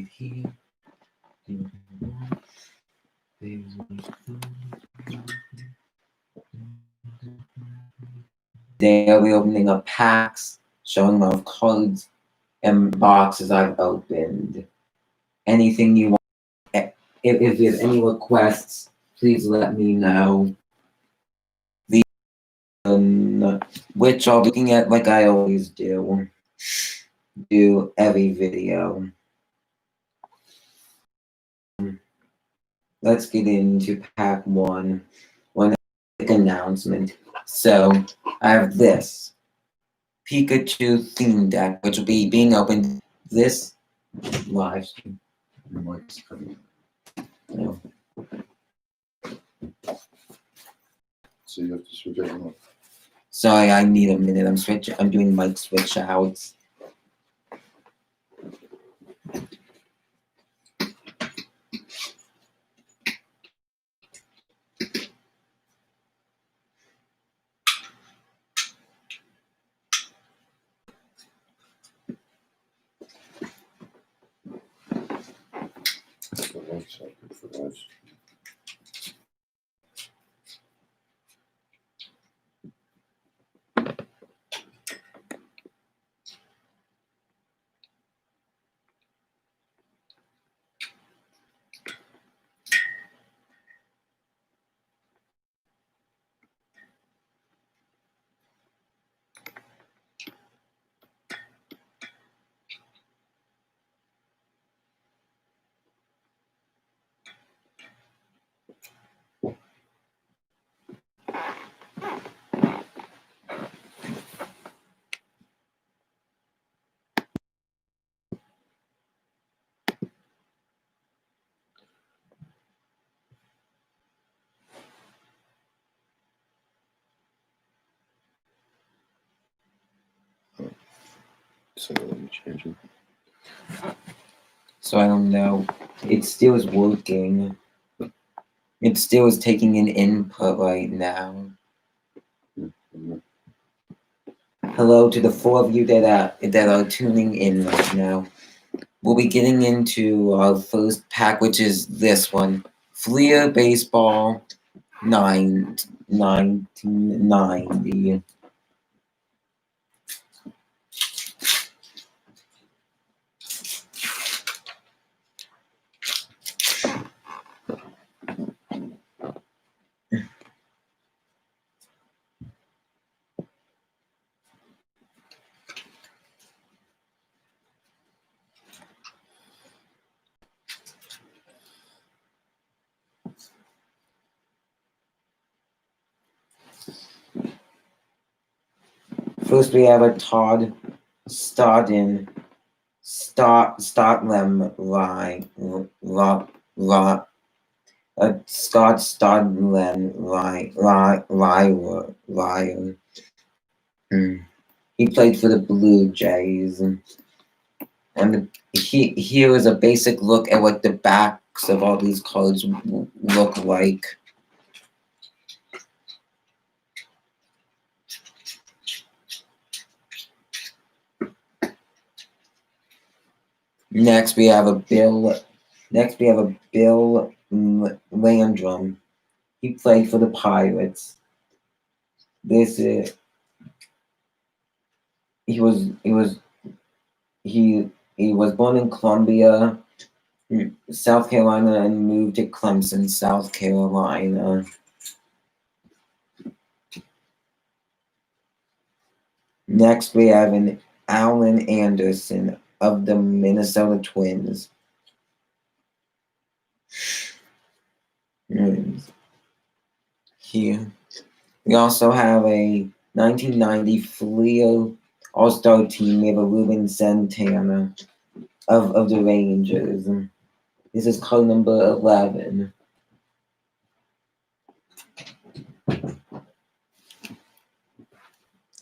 right here. They are opening up packs, showing off cards and boxes I've opened. Anything you want, if you have any requests, please let me know. Which I'll be looking at like I always do every video. Let's get into pack one announcement. So I have this Pikachu theme deck, which will be being opened this live stream. No. So you have to switch it on. Sorry, I need a minute. I'm doing mic switch outs. So let me change it. So I don't know. It still is working. It still is taking an input right now. Hello to the 4 of you that are tuning in right now. We'll be getting into our first pack, which is this one. Fleer Baseball 1990. First, we have a Todd Stodden Stotlem Rye. Scott Stodlen Ryan. He played for the Blue Jays. And here is a basic look at what the backs of all these cards look like. Next, we have a Bill Landrum. He played for the Pirates. He was born in Columbia, South Carolina, and moved to Clemson, South Carolina. Next, we have an Alan Anderson of the Minnesota Twins. Here. We also have a 1990 Fleer All-Star team. We have a Ruben Santana of the Rangers. This is card number 11.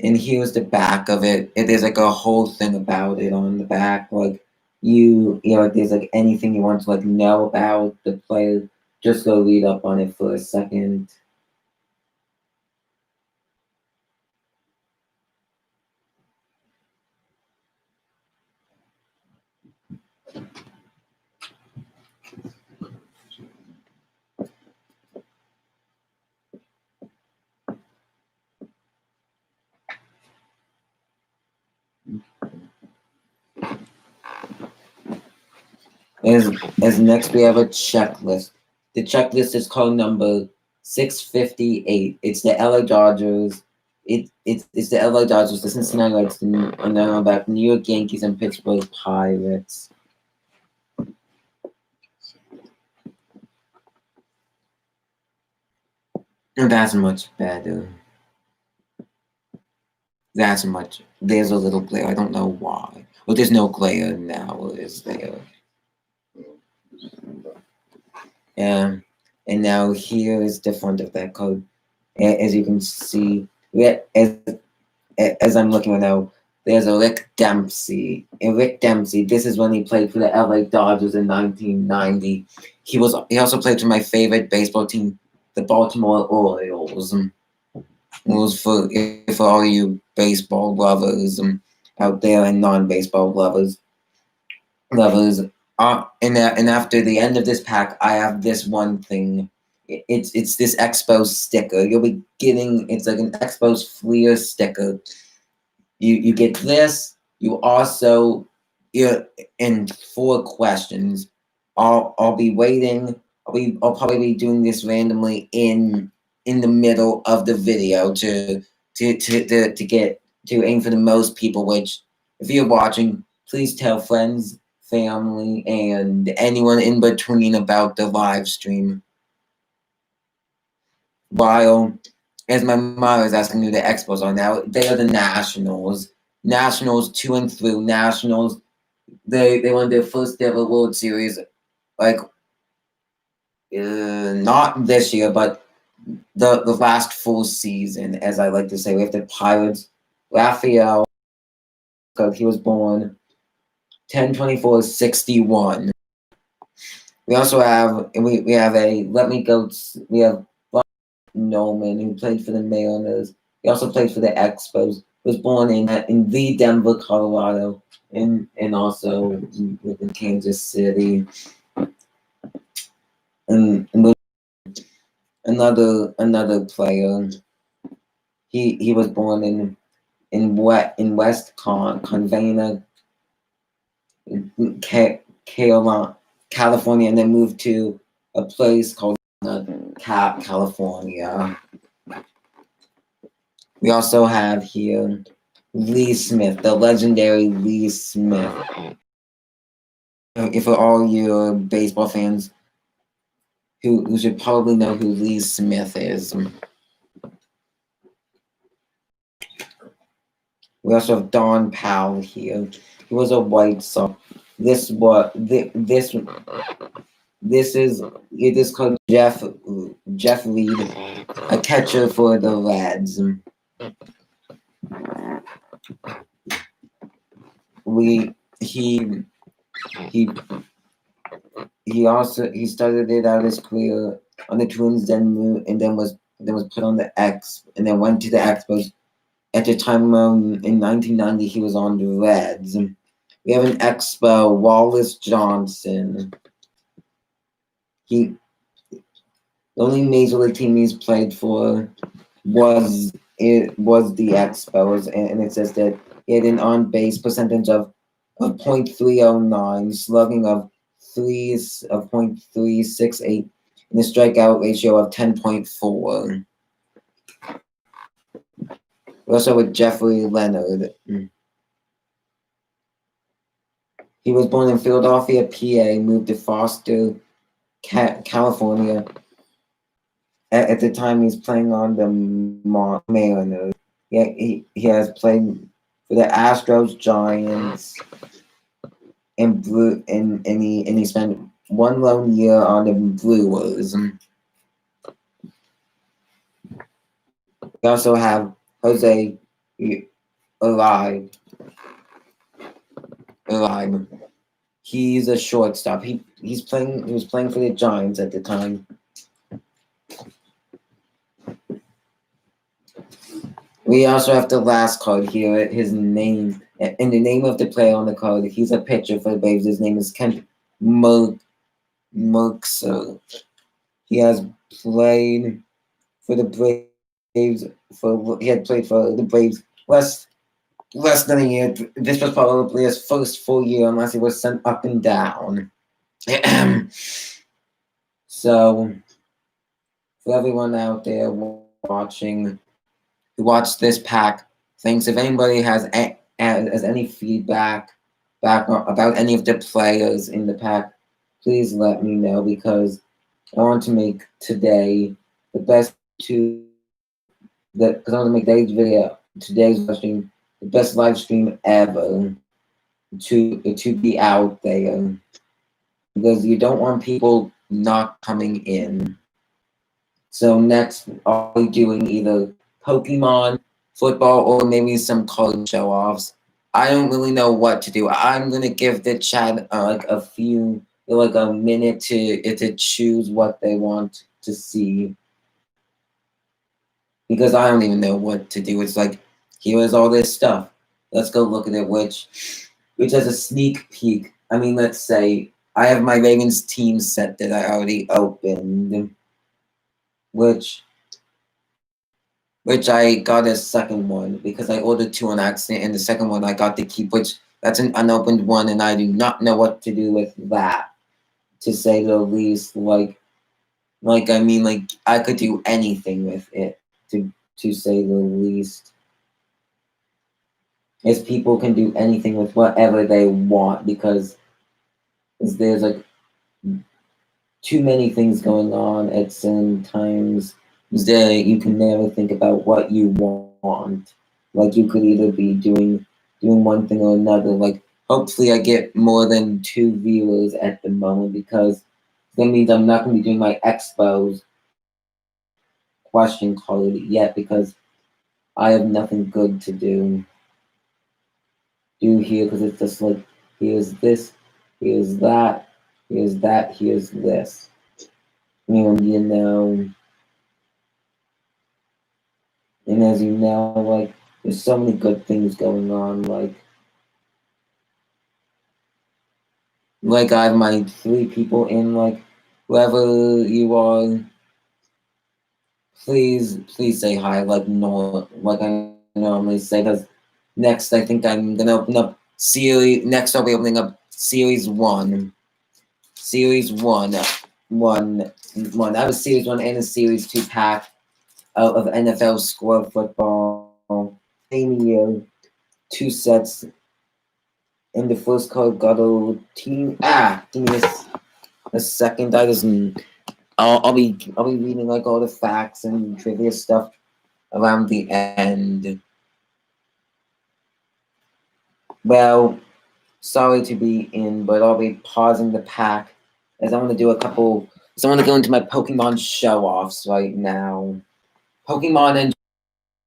And here's the back of it. There's like a whole thing about it on the back. Like if there's like anything you want to like know about the player, just go read up on it for a second. As next we have a checklist. The checklist is called number 658. It's the LA Dodgers. It's the LA Dodgers, the Cincinnati Reds, and then on back New York Yankees and Pittsburgh Pirates. And that's much better. That's much. There's a little glare. I don't know why. Well, there's no glare now, is there? Yeah. And now here is the front of that code. As you can see, as I'm looking right now, there's a Rick Dempsey. And Rick Dempsey, this is when he played for the LA Dodgers in 1990. He also played for my favorite baseball team, the Baltimore Orioles. Rules for all you baseball lovers out there and non-baseball lovers. And after the end of this pack, I have this one thing. It's this Expos sticker. You'll be getting, it's like an Expos Fleer sticker. You get this. You also, in 4 questions. I'll be waiting. I'll probably be doing this randomly in the middle of the video to aim for the most people. Which, if you're watching, please tell friends, family, and anyone in between about the live stream. While, as my mom is asking who the Expos are now, they are the Nationals. Nationals 2 and through. Nationals, they won their first ever World Series, like not this year, but the last full season, as I like to say. We have the Pirates. Rafael, he was born 10/24/61. We also have we have Noman, who played for the Mariners. He also played for the Expos. Was born in the Denver, Colorado, and also in Kansas City. And another player. He was born in West Covina, California, and then moved to a place called California. We also have here Lee Smith, the legendary Lee Smith. For all your baseball fans who should probably know who Lee Smith is. We also have Don Powell here. He was a White Sox. This is called Jeff Reed, a catcher for the Reds. He started it out his career on the Twins, then was put on the X, and then went to the Expos. At the time in 1990, he was on the Reds. We have an Expo, Wallace Johnson. The only major league team he's played for was the Expos, and it says that he had an on-base percentage of .309, slugging of 0.368, and a strikeout ratio of 10.4. Also with Jeffrey Leonard. He was born in Philadelphia, PA, moved to Foster, California. At the time, he's playing on the Mariners. He has played for the Astros, Giants, and he spent 1 lone year on the Brewers. We also have Jose Alive. He's a shortstop. He was playing for the Giants at the time. We also have the last card here. His name and the name of the player on the card. He's a pitcher for the Braves. His name is Kent Merkser. He has played for the Braves. He had played for the Braves less less than a year. This was probably his first full year, unless he was sent up and down. So, for everyone out there watching, who watched this pack, thanks. If anybody has any feedback about any of the players in the pack, please let me know, because I want to make today the best because I want to make today's live stream, the best live stream ever to be out there, because you don't want people not coming in. So next, I'll be doing either Pokemon, football, or maybe some card show-offs. I don't really know what to do. I'm gonna give the chat like a minute to choose what they want to see, because I don't even know what to do. It's like, here is all this stuff. Let's go look at it, which has a sneak peek. I mean, let's say I have my Ravens team set that I already opened, which I got a second one because I ordered two on accident, and the second one I got to keep, which that's an unopened one, and I do not know what to do with that, to say the least. I mean, like, I could do anything with it, to say the least. As people can do anything with whatever they want, because there's like too many things going on at certain times that you can never think about what you want. Like, you could either be doing one thing or another. Like, hopefully I get more than 2 viewers at the moment, because that means I'm not going to be doing my expos question card yet, because I have nothing good to do here, because it's just like, here's this, here's that, here's that, here's this. And and as you know, like, there's so many good things going on. Like I have my 3 people in. Like, whoever you are, please say hi. Like I normally say. Because next, I think I'm gonna open up series. Next, I'll be opening up series 1. Series 1. I have a series 1 and a series 2 pack of NFL squad football. Same year, 2 sets. And the first card got a team. Give me a second. I'll be reading like all the facts and trivia stuff around the end. Well, sorry to be in, but I'll be pausing the pack, as I want to do a couple. So I want to go into my Pokemon show-offs right now. Pokemon and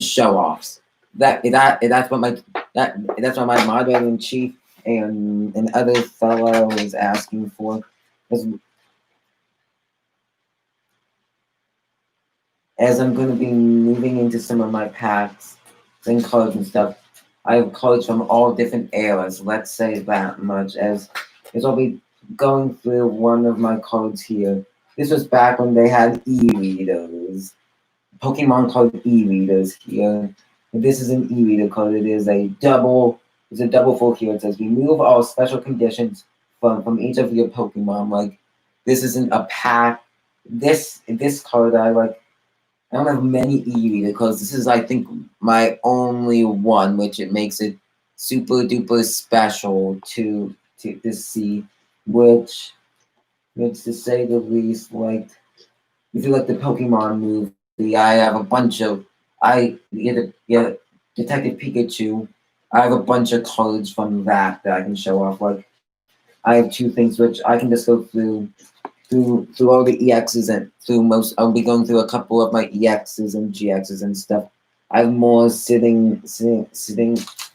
show-offs. That's what my moderator in chief and other fellow is asking for. As I'm going to be moving into some of my packs and cards and stuff, I have cards from all different eras. Let's say that much. As I'll be going through one of my cards here. This was back when they had e-readers. Pokemon card e-readers here. This is an e-reader card. It is a double. It's a double full here. It says remove all special conditions from each of your Pokemon. Like, this isn't a pack. This card I like. I don't have many e-reader because this is, I think, my only one, which it makes it super duper special to see. Which, to say the least, like, if you like the Pokemon movie, I have a bunch of Detective Pikachu. I have a bunch of cards from that I can show off. Like, I have 2 things which I can just go through all the EXs and I'll be going through a couple of my EXs and GXs and stuff. I have more sitting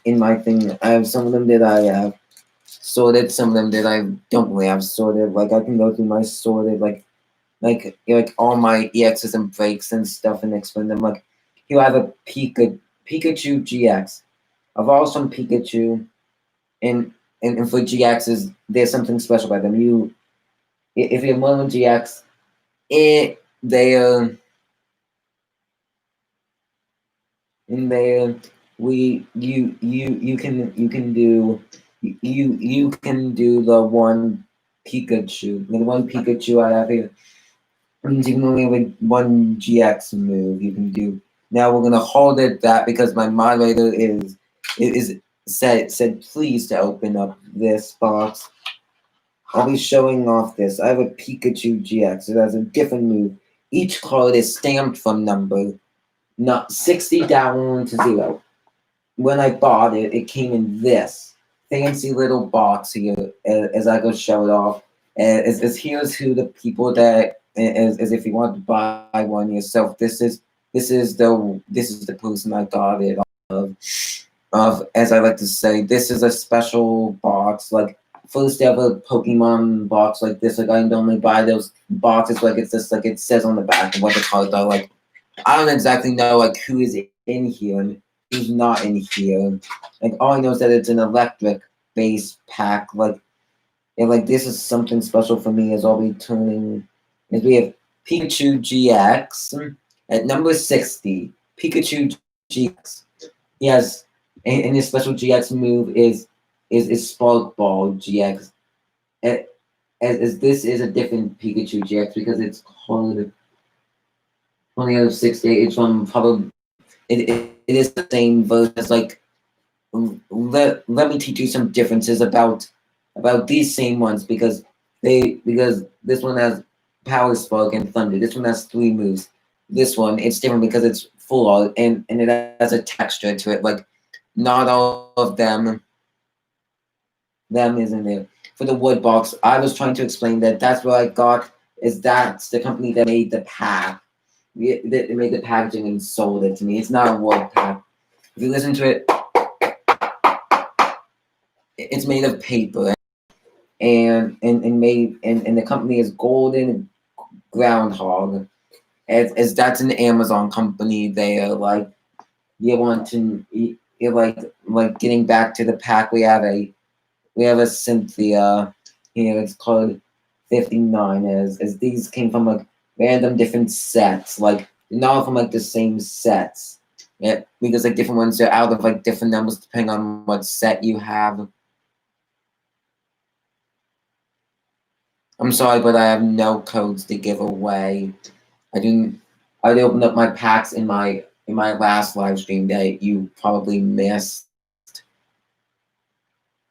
in my thing. I have some of them that I have sorted, some of them that I don't really have sorted. Like, I can go through my sorted, like all my EXs and breaks and stuff and explain them. Like, here I have a Pikachu GX. I've also some Pikachu, and for GXs, there's something special about them. If you have more than GX, they you can do you can do the one Pikachu. The one Pikachu I have here means you can only have like one GX move you can do. Now we're gonna hold it that because my moderator is said please to open up this box. I'll be showing off this. I have a Pikachu GX. It has a different move. Each card is stamped from number not 60 down to 0. When I bought it, it came in this fancy little box here. As I go show it off, as here's who the people that as if you want to buy one yourself. This is the person I got it of. As I like to say, this is a special box, like first ever Pokemon box like this. Like I normally buy those boxes like it's just like it says on the back of what the cards are. Like I don't exactly know like who is in here and who's not in here. Like all I know is that it's an electric base pack. Like and like this is something special for me as I'll be turning as we have Pikachu GX at number 60. Pikachu GX. Yes, and his special GX move is Spark Ball GX. As this is a different Pikachu GX because it's called only out of 60. It's from probably it is the same version as like let me teach you some differences about these same ones because this one has Power Spark and Thunder. This one has 3 moves. This one it's different because it's full art and it has a texture to it. Like not all of them isn't there. For the wood box, I was trying to explain that that's what I got is that's the company that made the pack. They made the packaging and sold it to me. It's not a wood pack. If you listen to it, it's made of paper and made and the company is Golden Groundhog. As that's an Amazon company. They are like you want to you're like getting back to the pack. We have a Cynthia here. It's called 59 as these came from like random different sets, like not from like the same sets. Yeah, because like different ones are out of like different numbers depending on what set you have. I'm sorry, but I have no codes to give away. I didn't. I opened up my packs in my last live stream that you probably missed.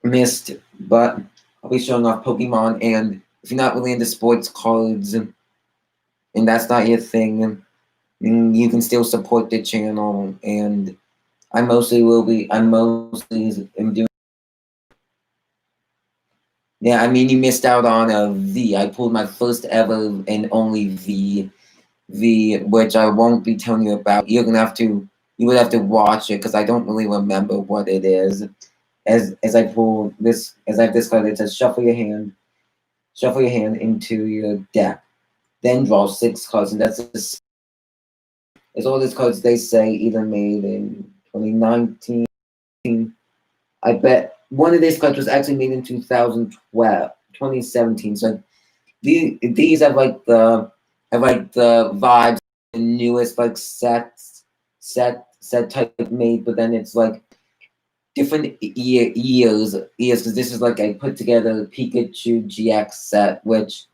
But I'll be showing off Pokemon, and if you're not really into sports cards, and that's not your thing, you can still support the channel. And I mostly am doing. Yeah, I mean, you missed out on a V. I pulled my first ever and only V, which I won't be telling you about. You would have to watch it because I don't really remember what it is. As I pull this, as I have this card, it says shuffle your hand into your deck, then draw 6 cards, and it's all these cards they say either made in 2019. I bet one of these cards was actually made in 2017. So these have like the vibes, the newest like set type made, but then it's like different years because this is like I put together Pikachu GX set, which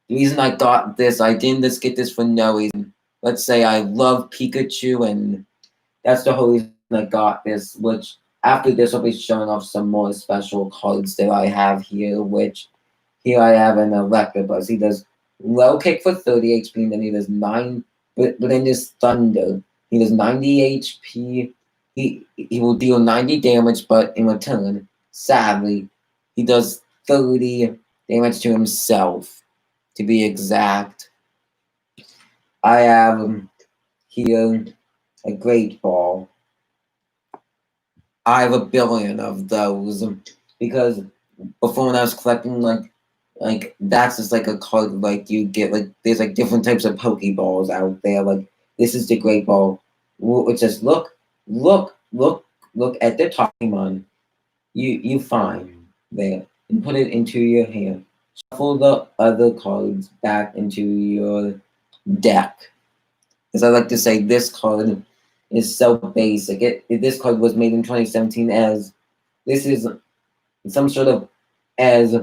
the reason I got this, I didn't just get this for no reason. Let's say I love Pikachu and that's the whole reason I got this, which after this I'll be showing off some more special cards that I have here, which here I have an Electabuzz. He does low kick for 30 HP, and then he does 9, but then there's Thunder. He does 90 HP. He will deal 90 damage, but in return, sadly, he does 30 damage to himself, to be exact. I have here a Great Ball. I have a billion of those because before when I was collecting like that's just like a card like you get like there's like different types of Pokeballs out there. Like this is the Great Ball. It says look at the Pokemon you find there and put it into your hand. Shuffle the other cards back into your deck. As I like to say, this card is so basic. This card was made in 2017 as this is some sort of as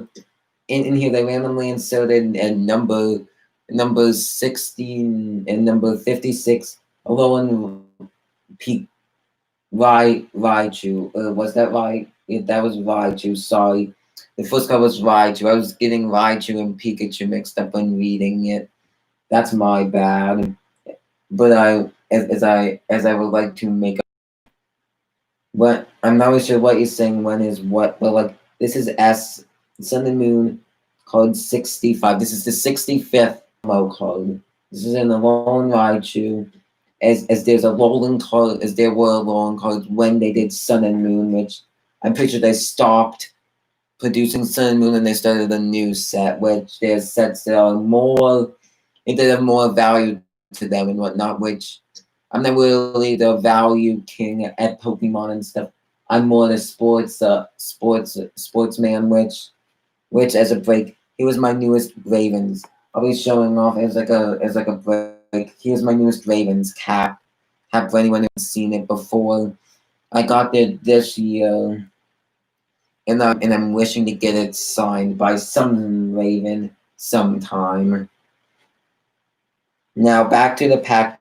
in here they randomly inserted a number 16 and number 56 alone peak Raichu. Was that right? Yeah, that was Raichu. Sorry. The first card was Raichu. I was getting Raichu and Pikachu mixed up when reading it. That's my bad. But as I would like to make what I'm not really sure what you're saying when is what, but like this is S Sun and Moon card 65. This is the 65th promo card. This is in the Lone Raichu. As there's a rolling card, as there were rolling cards when they did Sun and Moon, which I'm pretty sure they stopped producing Sun and Moon and they started a new set, which there's sets that are more, that have more value to them and whatnot, which I'm not really the value king at Pokemon and stuff. I'm more the sportsman, which as a break, he was my newest Ravens. I'll be showing off as like a break. Here's my newest Ravens cap for anyone who's seen it before. I got it this year, and I'm wishing to get it signed by some Raven sometime. Now back to the pack.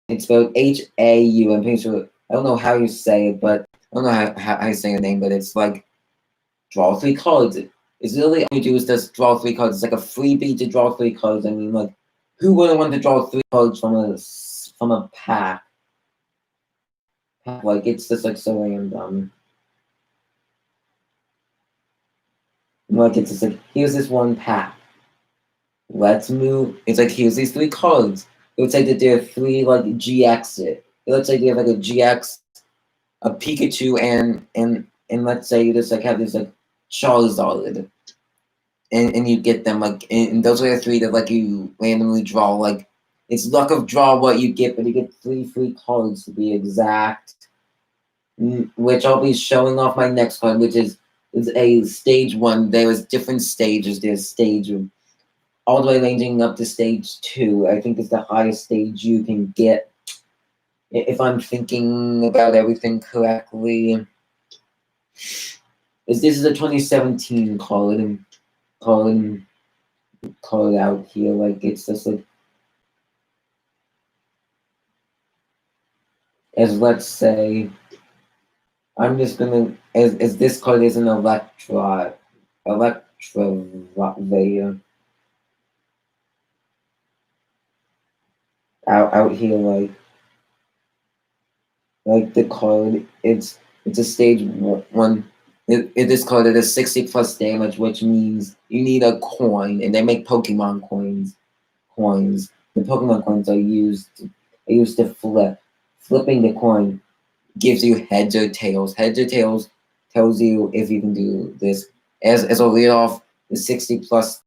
It's spelled H-A-U. I'm pretty sure. I don't know how you say it, but I don't know how you say your name, but it's like draw 3 cards. It's literally all you do is just draw 3 cards. It's like a freebie to draw 3 cards. I mean, like, who wouldn't want to draw 3 cards from a pack? Like, it's just like so random. Like, it's just like, here's this one pack. Let's move. It's like, here's these 3 cards. It looks like that there are 3 like GX. It looks like you have like a GX, a Pikachu, and let's say you just like have this like Charizard. And you get them like, and those are the 3 that like you randomly draw. Like it's luck of draw what you get, but you get 3 free cards to be exact. Which I'll be showing off my next card, which is a stage 1. There was different stages. There's stage all the way ranging up to stage 2. I think is the highest stage you can get, if I'm thinking about everything correctly. This is a 2017 card out here. Like it's just like, as let's say, I'm just gonna as this card is an Electrovaya. Out here, like the card, it's a stage 1. This card it is 60 plus damage, which means you need a coin, and they make Pokemon coins. The Pokemon coins are used to flip. Flipping the coin gives you heads or tails. Heads or tails tells you if you can do this. As a lead off, the 60 plus,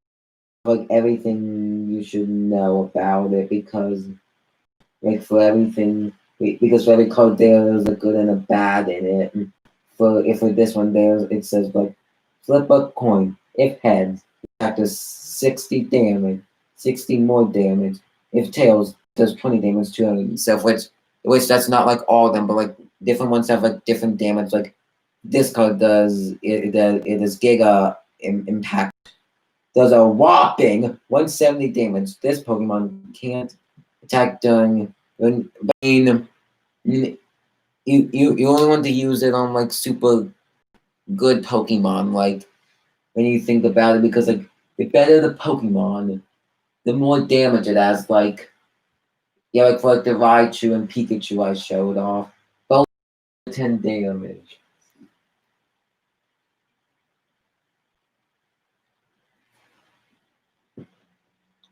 like everything you should know about it, because like for everything, because for every card there's a good and a bad in it. And for this one there, it says like flip a coin. If heads, after 60 damage, 60 more damage. If tails, does 20 damage, 200 and stuff. Which that's not like all of them, but like different ones have like different damage. Like this card does it is Giga Impact. Does a whopping 170 damage. This Pokemon can't attack during when you only want to use it on like super good Pokemon, like when you think about it, because like the better the Pokemon, the more damage it has. Like yeah, like for like the Raichu and Pikachu I showed off, both 10 damage.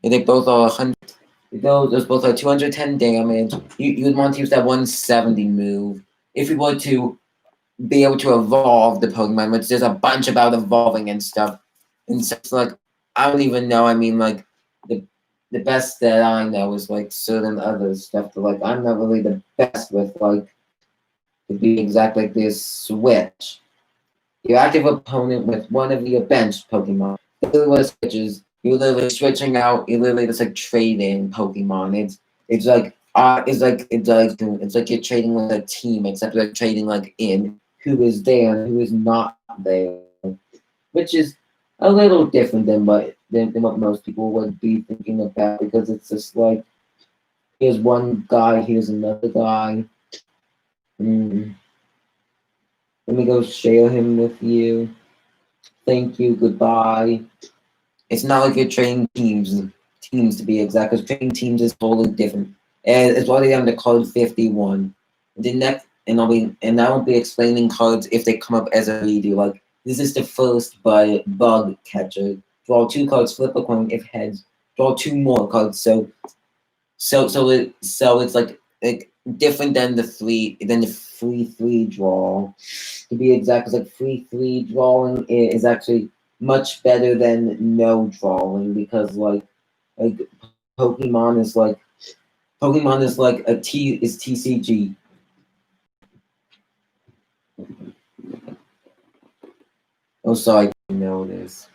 And they both are 100. Those both are 210 damage. You'd want to use that 170 move if you were to be able to evolve the Pokemon, which there's a bunch about evolving and stuff. And so it's like, I don't even know. I mean, like, the best that I know is like certain other stuff, but like, I'm not really the best with, like, to be exact, like this switch. Your active opponent with one of your bench Pokemon. Literally what switches, you're literally switching out, you're literally just like trading Pokemon. It's like it's like you're trading with a team, except you're trading like in who is there and who is not there, which is a little different than what most people would be thinking about, because it's just like here's one guy, here's another guy. Mm. Let me go share him with you. Thank you, goodbye. It's not like you're trading teams to be exact, because trading teams is totally different. And it's already on the code 51. The next, and I won't be explaining cards if they come up as a video. Like this is the first bug catcher. Draw 2 cards, flip a coin. If heads, draw 2 more cards. So it's like different than the 3 draw. To be exact, because like 3 drawing is actually much better than no drawing, because like Pokemon is like TCG. Oh, sorry, I noticed.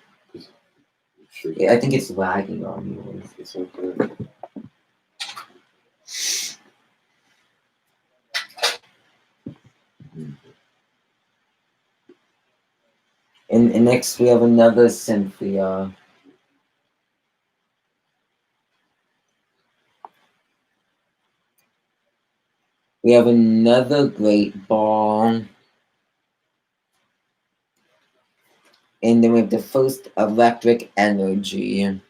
Sure. Yeah, I think it's lagging on yours. It's okay. And next we have another Cynthia. We have another Great Ball. And then we have the first Electric Energy.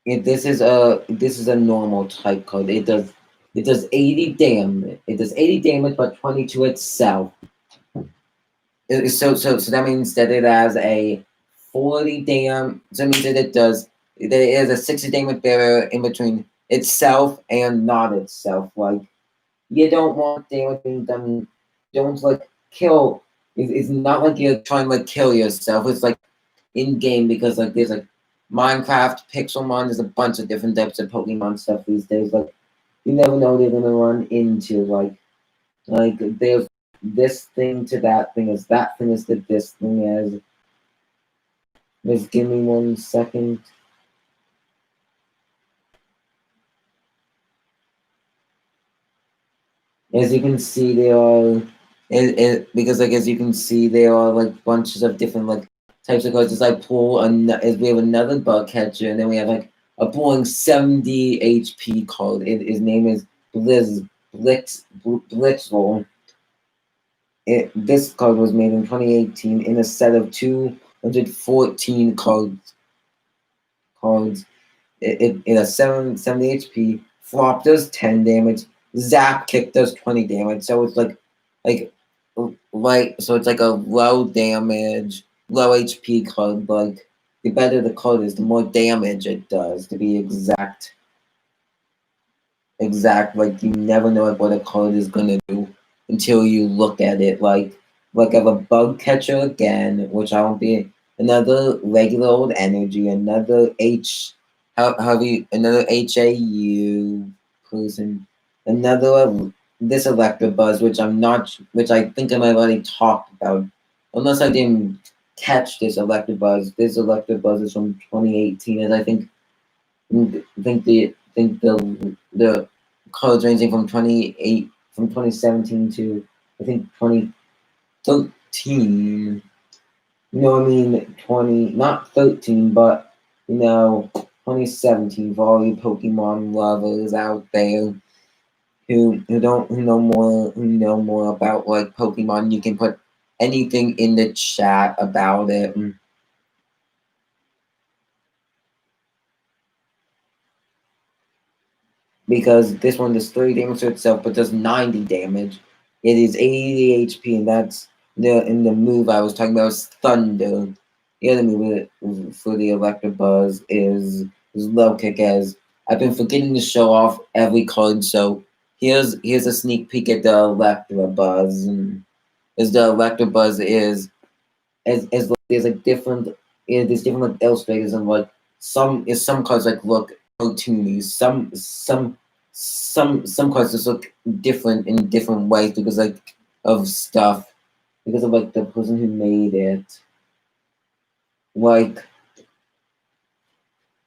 This is a normal type card. It does 80 damage. It does 80 damage, but 22 itself. So that means that it has a 40 dam. So that means that it is a 60 damage barrier in between itself and not itself. Like you don't want damage being done. Don't like kill. It's not like you're trying to like kill yourself. It's like in game, because like there's like Minecraft, Pixelmon. There's a bunch of different types of Pokemon stuff these days. Like you never know they're gonna run into like there's this thing to that thing as that thing is to this thing as. Just give me 1 second. As you can see, there are because like as you can see, there are like bunches of different like types of cards. As I pull, as we have another bug catcher, and then we have like a pulling 70 HP card. His name is Blitzroll. This card was made in 2018 in a set of 214 cards. It has 70 HP. Flop does 10 damage. Zap kick does 20 damage. So it's so it's like a low damage, low HP card. Like the better the card is, the more damage it does. To be exact, like you never know what a card is gonna do until you look at it. Like I have a bug catcher again, which I won't be another regular old energy, another another HAU person, another this Electabuzz, which I think I might have already talked about, unless I didn't catch this Electabuzz. This Electabuzz is from 2018, and I think the codes ranging from 2017 to I think 2013. You know, I mean 20, not 13, but 2017 for all you Pokemon lovers out there who know more about like Pokemon. You can put anything in the chat about it. Because this one does 30 damage to itself, but does 90 damage. It is 80 HP, and that's the move I was talking about was Thunder. The other move for the Electabuzz is Low Kick. As I've been forgetting to show off every card, so here's a sneak peek at the Electabuzz. As the Electabuzz is as like, there's like different there's different like illustrators, and like some cards like look cartoony. Some cards just look different in different ways because like of stuff. because of like the person who made it. Like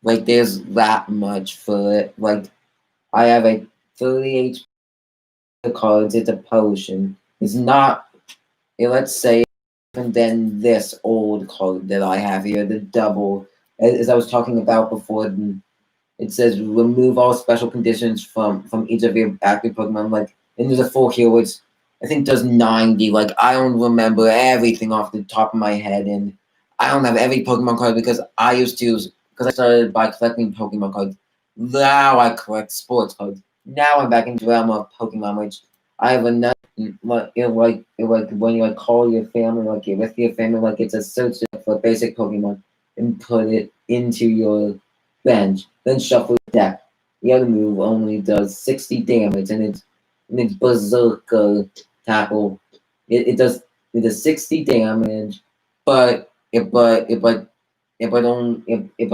there's that much for it. Like I have a 30 HP cards. It's a potion. It's not. Let's say different than this old card that I have here, the double. As I was talking about before, it says remove all special conditions from each of your active Pokemon. Like, and there's a full here which I think does 90. Like, I don't remember everything off the top of my head, and I don't have every Pokemon card because I started by collecting Pokemon cards. Now I collect sports cards. Now I'm back into the realm of Pokemon, which I have another. Like when you like call your family, like you're with your family, like it's a search for basic Pokemon and put it into your bench, then shuffle your deck. The other move only does 60 damage, and it's Berserker tackle. It does 60 damage, but it but it but it but on it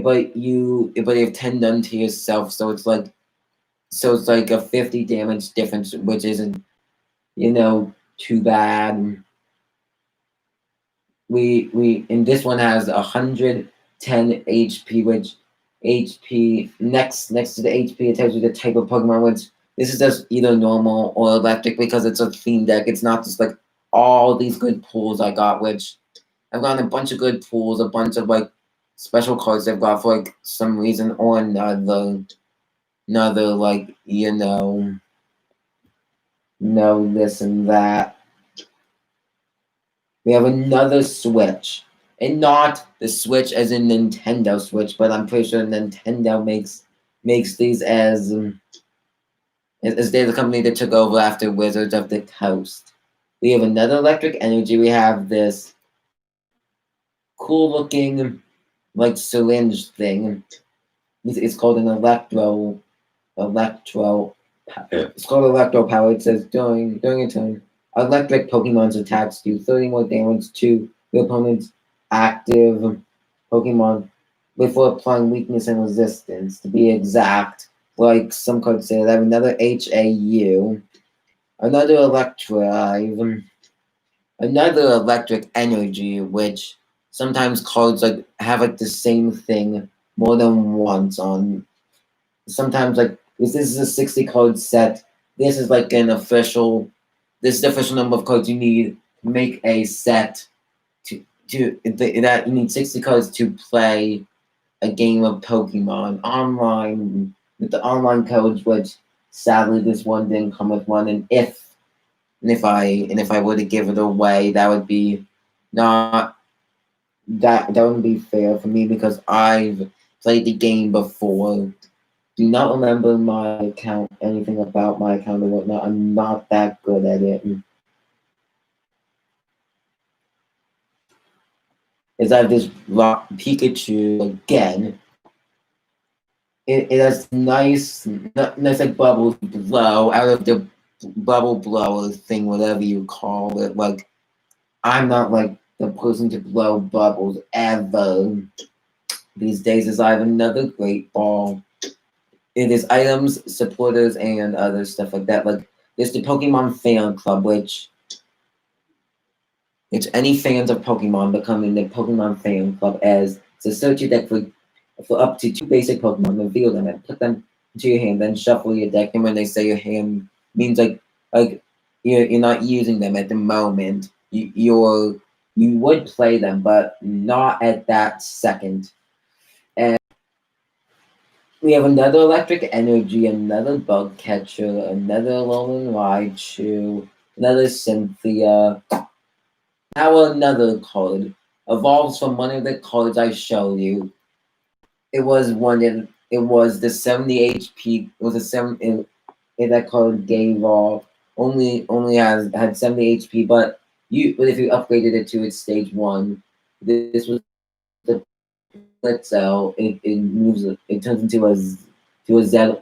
but you have 10 done to yourself, so it's like a 50 damage difference, which isn't too bad. We and this one has 110 HP, which HP next to the HP it tells you the type of Pokemon, which this is just either normal or electric because it's a theme deck. It's not just like all these good pulls I got, which I've gotten a bunch of good pulls, a bunch of like special cards I've got for like some reason or another like this and that. We have another Switch. And not the Switch as in Nintendo Switch, but I'm pretty sure Nintendo makes these as they're the company that took over after Wizards of the Coast. We have another electric energy. We have this cool looking like syringe thing. It's called an electro it's called electro power. It says during a turn, electric Pokemon's attacks do 30 more damage to the opponent's active Pokemon before applying weakness and resistance. To be exact, like some cards say, I have another HAU, another Electrive, another electric energy, which sometimes cards like have like the same thing more than once on. Sometimes like this is a 60 card set. This is like an official. This is the official number of cards you need to make a set that you need 60 cards to play a game of Pokemon online with the online codes, which sadly this one didn't come with one. And if I were to give it away, that would be not that wouldn't be fair for me because I've played the game before. Do not remember my account, anything about my account or whatnot. I'm not that good at it. Is I have this rock Pikachu again. It has nice like bubbles blow out of the bubble blower thing, whatever you call it. Like I'm not like the person to blow bubbles ever these days. As I have another great ball. It is items, supporters, and other stuff like that. Like there's the Pokemon Fan Club, which it's any fans of Pokemon becoming the Pokemon Fan Club as it's a search your deck for up to 2 basic Pokemon, reveal them and put them into your hand, then shuffle your deck. And when they say your hand means like you're not using them at the moment. You would play them, but not at that second. And we have another electric energy, another bug catcher, another Alolan Raichu, another Cynthia. Now another card evolves from one of the cards I showed you. It was the 70 HP. It was a 7 that card gave off only had 70 HP, but if you upgraded it to its stage 1, this was the Blitzel. It moves it turns into a Zeb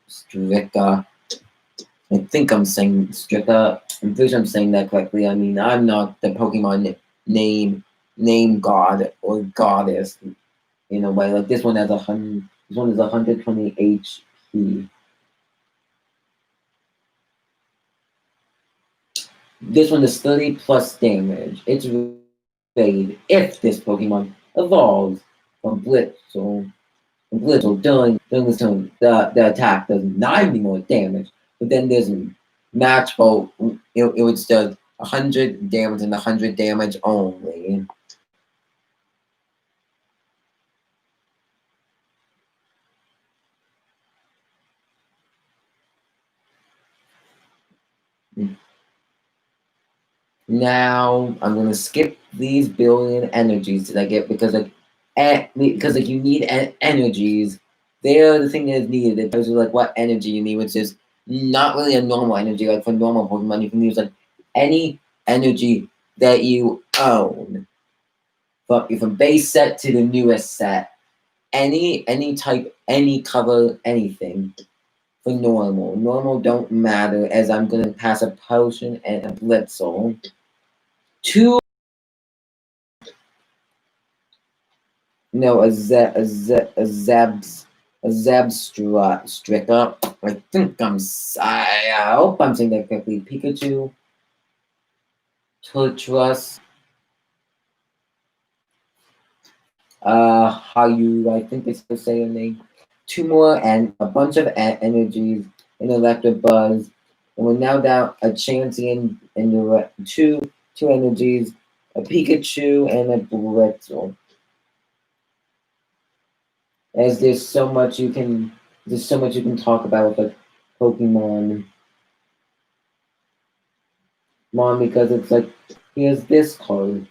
Strika. I think I'm saying Strika. I'm pretty sure I'm saying that correctly. I mean, I'm not the Pokemon name god or goddess in a way. Like this one has 100. This one is 120 HP. This one is 30 plus damage. It's raid if this Pokemon evolves from Blitzel. And Blitzel during this turn, the attack does 90 more damage. But then there's a match ball. It would still 100 damage and 100 damage only. Now I'm gonna skip these billion energies that I get because you need energies. They're the thing that is needed. It tells you like what energy you need, which is not really a normal energy. Like for normal Pokemon, you can use like any energy that you own. But from base set to the newest set, any type, any color, anything. For normal. Normal don't matter as I'm gonna pass a potion and a Blitzel. Two No, a Zabstrika. I hope I'm saying that correctly. Pikachu, Tortrus, how you, I think it's to say your name. Two more and a bunch of energies, an Electabuzz, and we're now down a Chansey and two energies, a Pikachu and a Blitzel. As there's so much you can talk about with like Pokemon. Because it's like here's this card.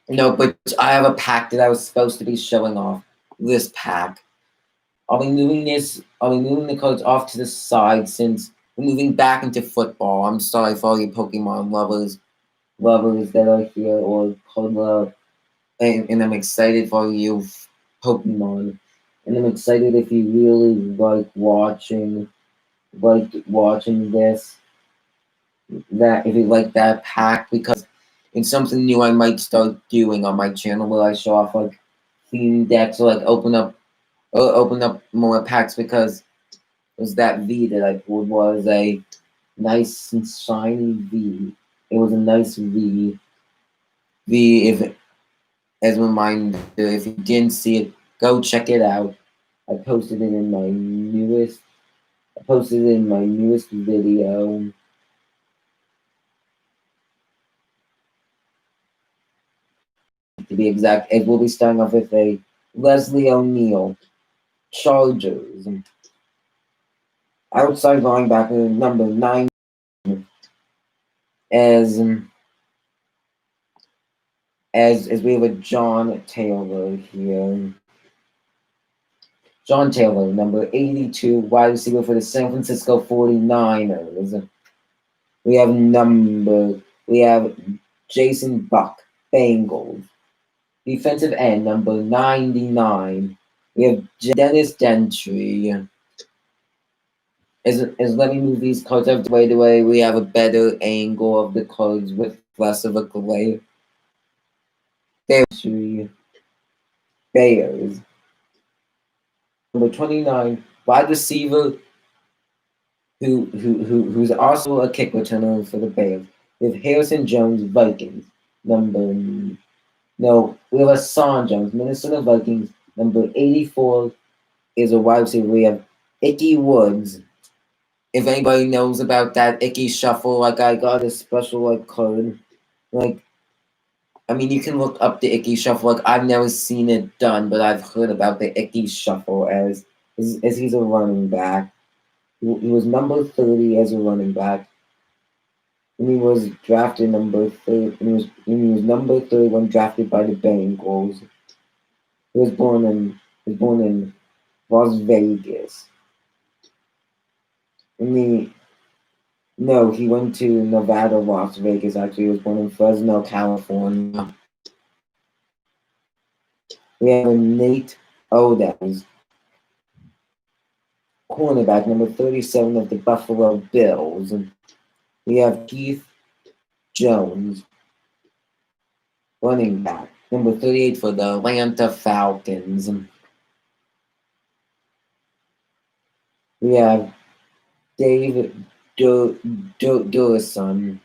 No, but I have a pack that I was supposed to be showing off. This pack. I'll be moving the cards off to the side since we're moving back into football. I'm sorry for all you Pokemon lovers that are here or card love. And I'm excited for you Pokemon. And I'm excited if you really like watching this. That if you like that pack because it's something new I might start doing on my channel where I show off like theme decks or like open up more packs because it was that V that I pulled was a nice and shiny V. It was a nice V. If as a reminder, if you didn't see it, go check it out. I posted it in my newest video. To be exact, it will be starting off with a Leslie O'Neal Chargers. Outside linebacker number 9 as as we have a John Taylor here. John Taylor, number 82, wide receiver for the San Francisco 49ers. We have Jason Buck, Bengals. Defensive end, number 99. We have Dennis Gentry. As let me move these cards out of the way, we have a better angle of the cards with less of a glare. Bears. Number 29, wide receiver who's also a kick returner for the Bears. We have Harrison Jones, Vikings. We have Hassan Jones, Minnesota Vikings. Number 84 is a wide receiver. We have Icky Woods. If anybody knows about that Icky Shuffle, like I got a special card. You can look up the Icky Shuffle. I've never seen it done, but I've heard about the Icky Shuffle as he's a running back. He was number 30 as a running back. And he was drafted number 30. He was number 31 drafted by the Bengals. He was born in Las Vegas. He went to Nevada, Las Vegas. Actually, he was born in Fresno, California. We have Nate Odell, cornerback, number 37 of the Buffalo Bills. We have Keith Jones, running back, number 38 for the Atlanta Falcons. We have David Durson,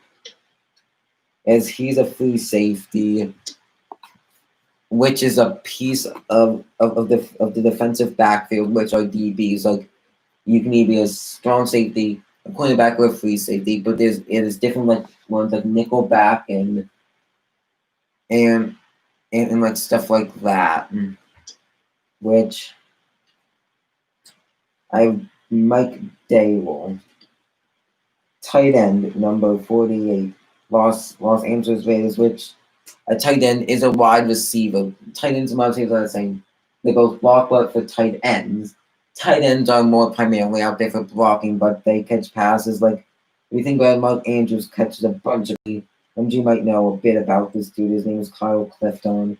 as he's a free safety, which is a piece of the defensive backfield, which are DBs. Like you can either be a strong safety, a cornerback, or a free safety, but it is different like ones like nickel back and and like stuff like that. Which I Mike Daywell, tight end number 48, Los Angeles Raiders, which a tight end is a wide receiver. Tight ends and wide receivers are the same. They both block, but for tight ends, tight ends are more primarily out there for blocking, but they catch passes. Like, if you think about Mark Andrews catches a bunch of people. You might know a bit about this dude. His name is Kyle Clifton.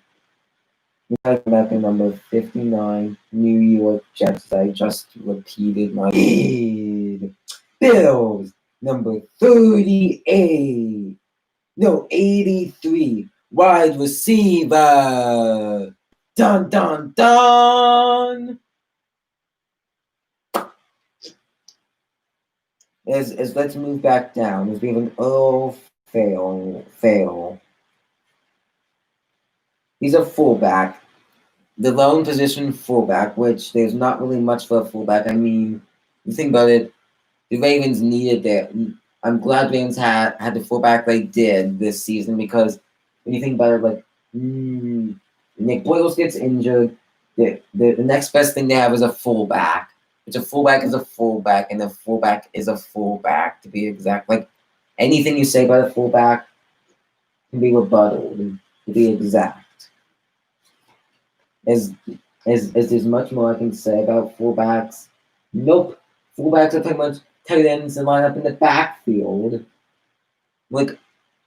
Back in number 59, New York Jets. I just repeated my lead. Bills, number 38. No, 83. Wide receiver. Dun, dun, dun. As let's move back down. As we have an Earl fail. He's a fullback. The lone position fullback, which there's not really much for a fullback. I mean, you think about it, the Ravens needed that. I'm glad Ravens had the fullback they did this season because when you think about it, like Nick Boyles gets injured, the next best thing they have is a fullback. Which a fullback is a fullback, and a fullback is a fullback, to be exact. Like anything you say about a fullback can be rebutted, to be exact. As there's much more I can say about fullbacks. Nope. Fullbacks are pretty much tight ends and line up in the backfield. Like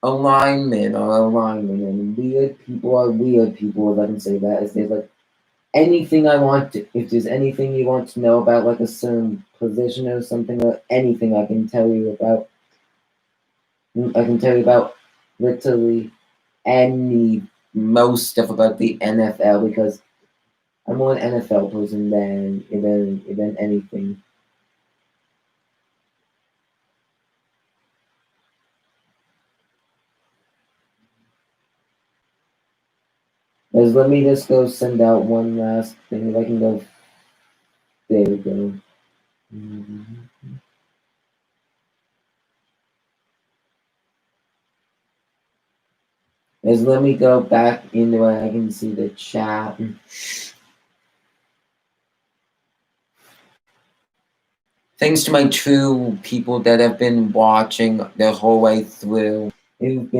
a lineman or a lineman. And weird people are weird people, if I can say that. If there's like anything if there's anything you want to know about like a certain position or something or anything I can tell you about. I can tell you about literally most stuff about the NFL because I'm more an NFL person than anything. Let me just go send out one last thing. If I can go. There we go. Let me go back into where I can see the chat. Thanks to my true people that have been watching the whole way through. If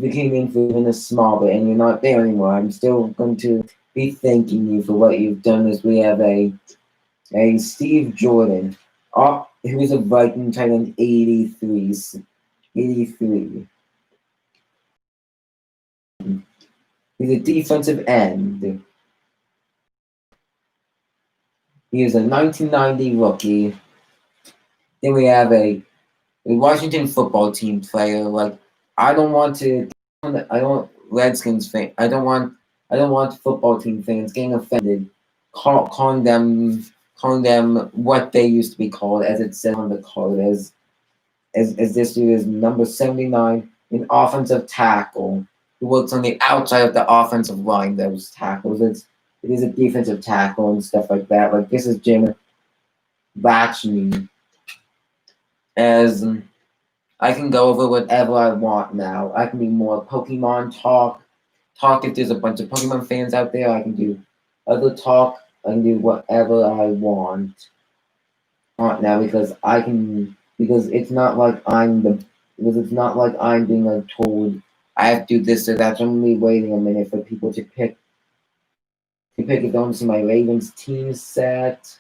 you came in for even a small bit and you're not there anymore, I'm still going to be thanking you for what you've done as we have a Steve Jordan, who is a Viking tight end 83. 83. He's a defensive end. He is a 1990 rookie. Then we have a Washington football team player. Like I don't want Redskins fan. I don't want football team fans getting offended, calling them what they used to be called, as it said on the card, as this dude is number 79, an offensive tackle who works on the outside of the offensive line. Those tackles, it is a defensive tackle and stuff like that. Like this is Jim Batchney. As I can go over whatever I want now. I can be more Pokemon talk. If there's a bunch of Pokemon fans out there, I can do other talk. I can do whatever I want now because it's not like I'm being like told I have to do this or that. So I'm only waiting a minute for people to pick if they want to see my Ravens team set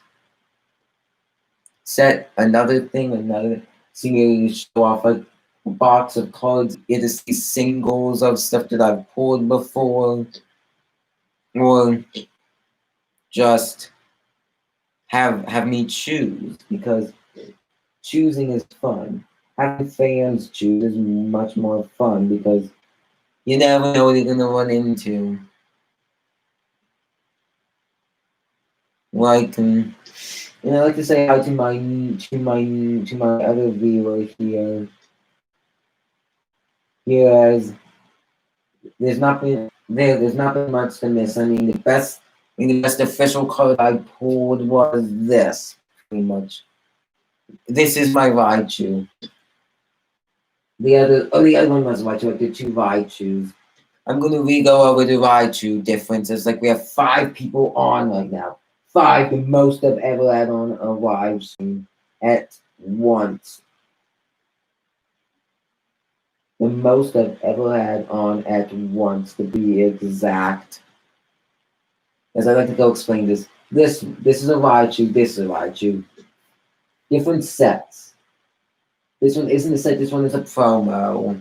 another seeing show off like a box of cards, either see singles of stuff that I've pulled before, or just have me choose because choosing is fun. Having fans choose is much more fun because you never know what you're gonna run into. Like and I like to say hi to my other viewer here. Here's there's not been much to miss. The best official card I pulled was this, pretty much. This is my Raichu. The other one was Raichu, like the two Raichus. I'm gonna re-go over the Raichu differences. Like we have 5 people on right now. 5, the most I've ever had on a live stream at once. The most I've ever had on at once, to be exact. As I like to go explain this. This is a Raichu, this is a Raichu. Different sets. This one isn't a set, this one is a promo.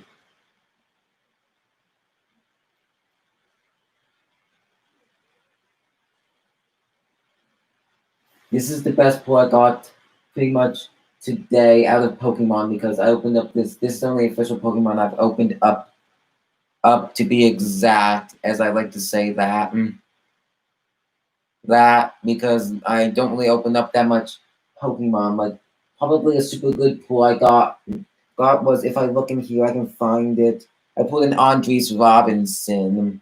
This is the best pull I got pretty much today out of Pokemon because I opened up this is the only official Pokemon I've opened up to be exact, as I like to say that. That because I don't really open up that much Pokemon. Like probably a super good pull I got was, if I look in here I can find it. I put an Andres Robinson.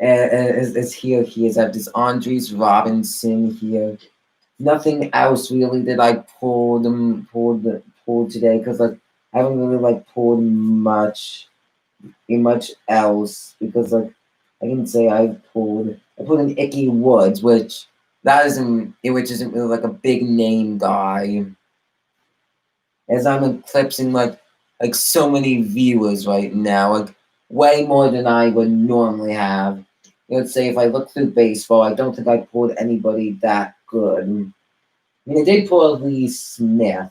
As here he is. I have this Andres Robinson here. Nothing else really that I pulled today because like I haven't really like pulled much else because like I can say I pulled an Icky Woods, which isn't really like a big name guy. As I'm eclipsing like so many viewers right now, like way more than I would normally have. Let's say if I look through baseball, I don't think I pulled anybody that good. I mean, I did pull Lee Smith,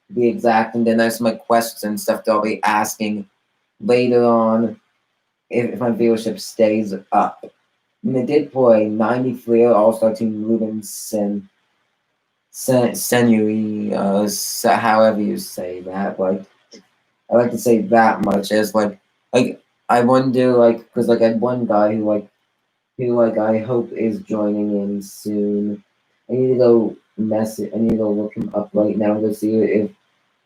to be exact, and then there's my questions and stuff that I'll be asking later on if my viewership stays up. And they did pull a 93 All-Star Team Ruben Senui, however you say that. Like, I like to say that much as like I wonder because I had one guy who I hope is joining in soon. I need to go I need to go look him up right now to see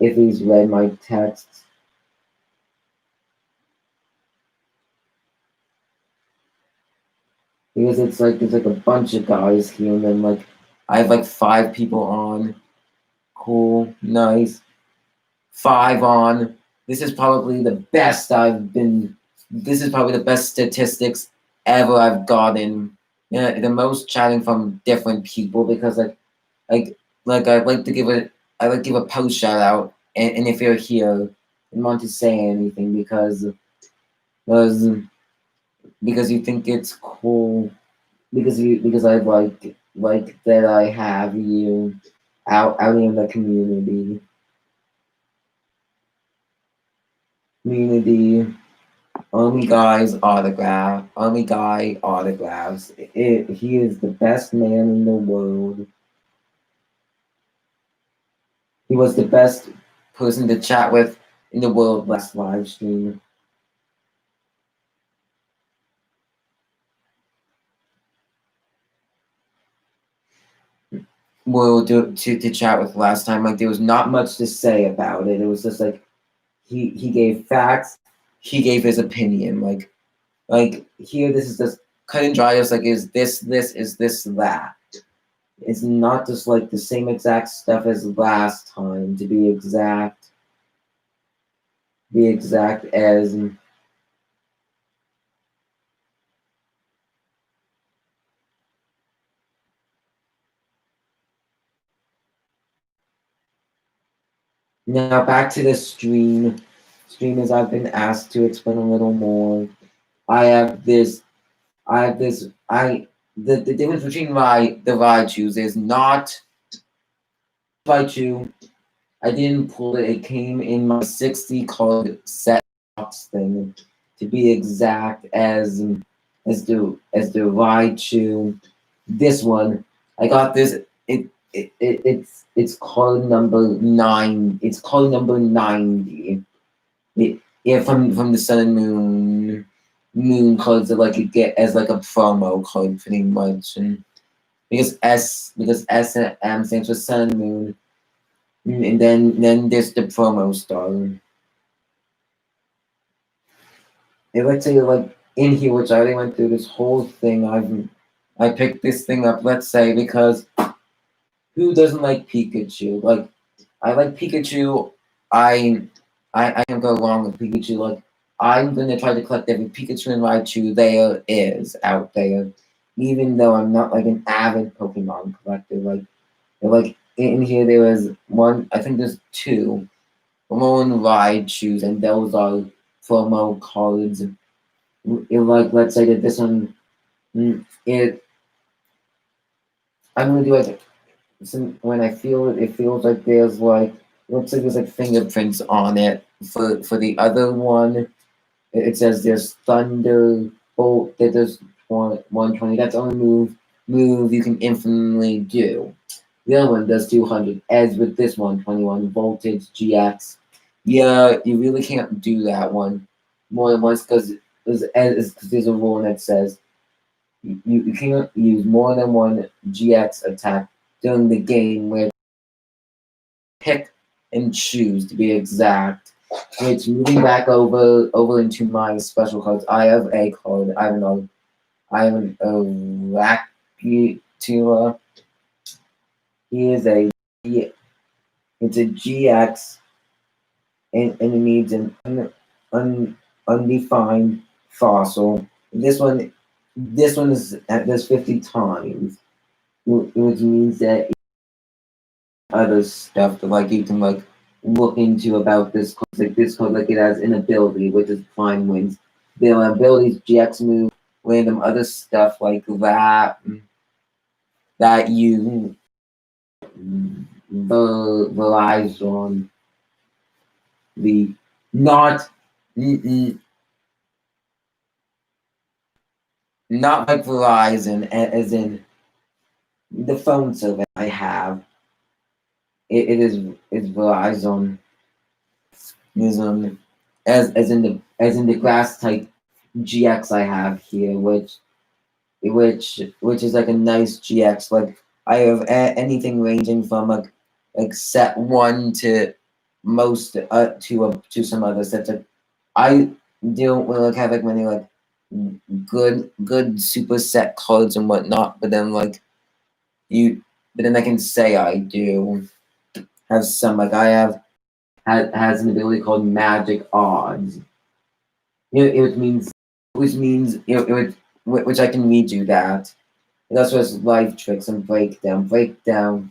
if he's read my texts. Because it's like there's like a bunch of guys here, and then like I have like 5 people on. Cool, nice. 5 on. This is probably the best This is probably the best statistics ever I've gotten. Yeah, the most chatting from different people because I'd like to give a post shout out, and if you're here and want to say anything because you think it's cool because I like that I have you out in the community. Only guy autographs. He is the best man in the world. He was the best person to chat with in the world last live stream. World to chat with last time. Like there was not much to say about it. It was just like he gave facts. He gave his opinion. Like here, this is just cut and dry. It's like is this is this that. It's not just like the same exact stuff as last time. To be exact, as now back to the stream. Stream as I've been asked to explain a little more. The difference between the Raichus is not Raichu. I didn't pull it. It came in my 60 card set box thing. To be exact, as the Raichu. This one, I got this. It's called number 9. It's called number 90. Yeah, from the Sun and Moon cards that like you get as like a promo code pretty much, and because S and M stands for Sun and Moon, and then there's the promo star. let's say like in here, which I already went through this whole thing. I picked this thing up. Let's say because who doesn't like Pikachu? Like I like Pikachu. I I can go along with Pikachu. Like I'm gonna try to collect every Pikachu and Raichu there is out there, even though I'm not like an avid Pokemon collector. Like in here there is one. I think there's two Pokemon Raichus, and those are promo cards. Like let's say that this one, it I'm gonna do like when I feel it, it feels like there's like looks like there's like fingerprints on it. For the other one, it says there's Thunderbolt. That there's 120. That's the only move you can infinitely do. The other one does 200. As with this one, 21 voltage GX. Yeah, you really can't do that one more than once because there's a rule that says you can't use more than one GX attack during the game where pick and choose to be exact. Which moving back over into my special cards, I have a card. I have an Oracula. He is it's a GX and it needs an undefined fossil. This one is at this 50 times, which means that other stuff that like you can like look into about this card. Like this card, like it has an ability, which is Prime Winds. There are abilities, GX move, random other stuff like that you relies on the not mm, not like Verizon as in the phone service I have. It is it's Verizon is as in the glass type GX I have here, which is like a nice GX. Like I have anything ranging from like set one to most to some other sets. Like I don't really like have like many like good super set cards and whatnot, but then like you, but then I can say I do have some like I have has an ability called Magic Odds. It means which I can read you that. It also has life tricks and breakdown. Breakdown.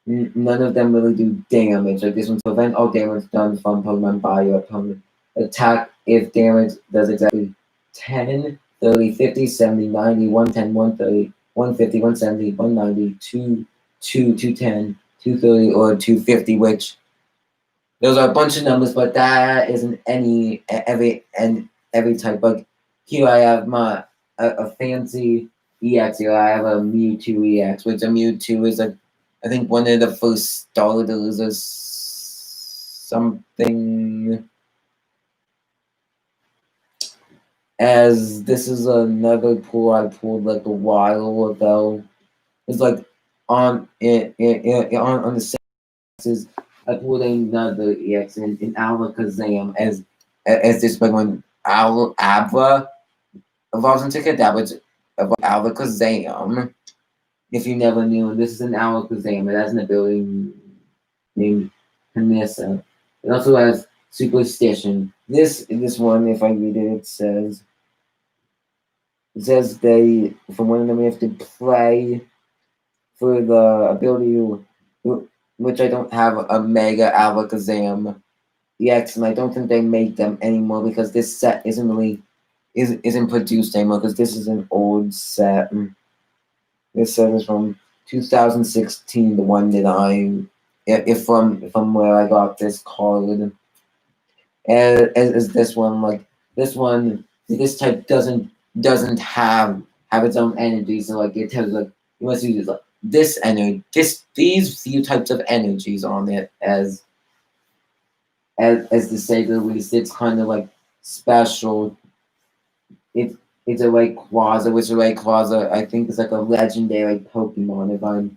None of them really do damage. Like this one, prevent all damage done from Pokemon by your opponent. Attack if damage does exactly 10, 30, 50, 70, 90, 110, 130, 150, 170, 190, 210, 230, or 250, which those are a bunch of numbers, but that isn't every type. Like here I have a fancy EX. Here I have a Mewtwo EX, which a Mewtwo is I think one of the first starters or something. As this is another pull I pulled like a while ago. It's like on the is I pulled another EX in Alakazam as this Pokemon Abra evolves into Kadabra to evolve Alakazam. If you never knew, this is an Alakazam. It has an ability named Panissa. It also has Superstition. This one, if I read it, it says they from one of them we have to play for the ability which I don't have a Mega Alakazam EX, and I don't think they make them anymore because this set isn't produced anymore because this is an old set. This set is from 2016, the one that if from where I got this card, and as this one like this type doesn't have its own energy, so like it tells like you must use like this energy, these few types of energies on it as to say the least. It's kind of like special. It's a Rayquaza, which a Rayquaza I think is like a legendary Pokemon.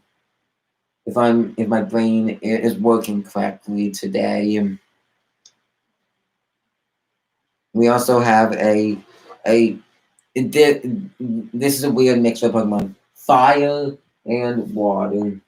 If my brain is working correctly today. We also have a this is a weird mix of Pokemon. Fire and water.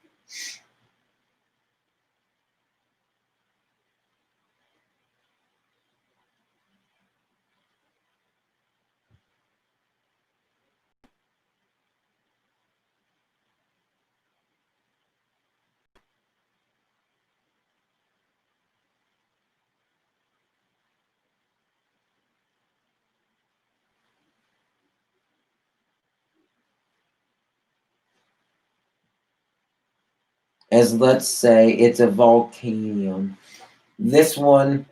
As let's say it's a volcano. This one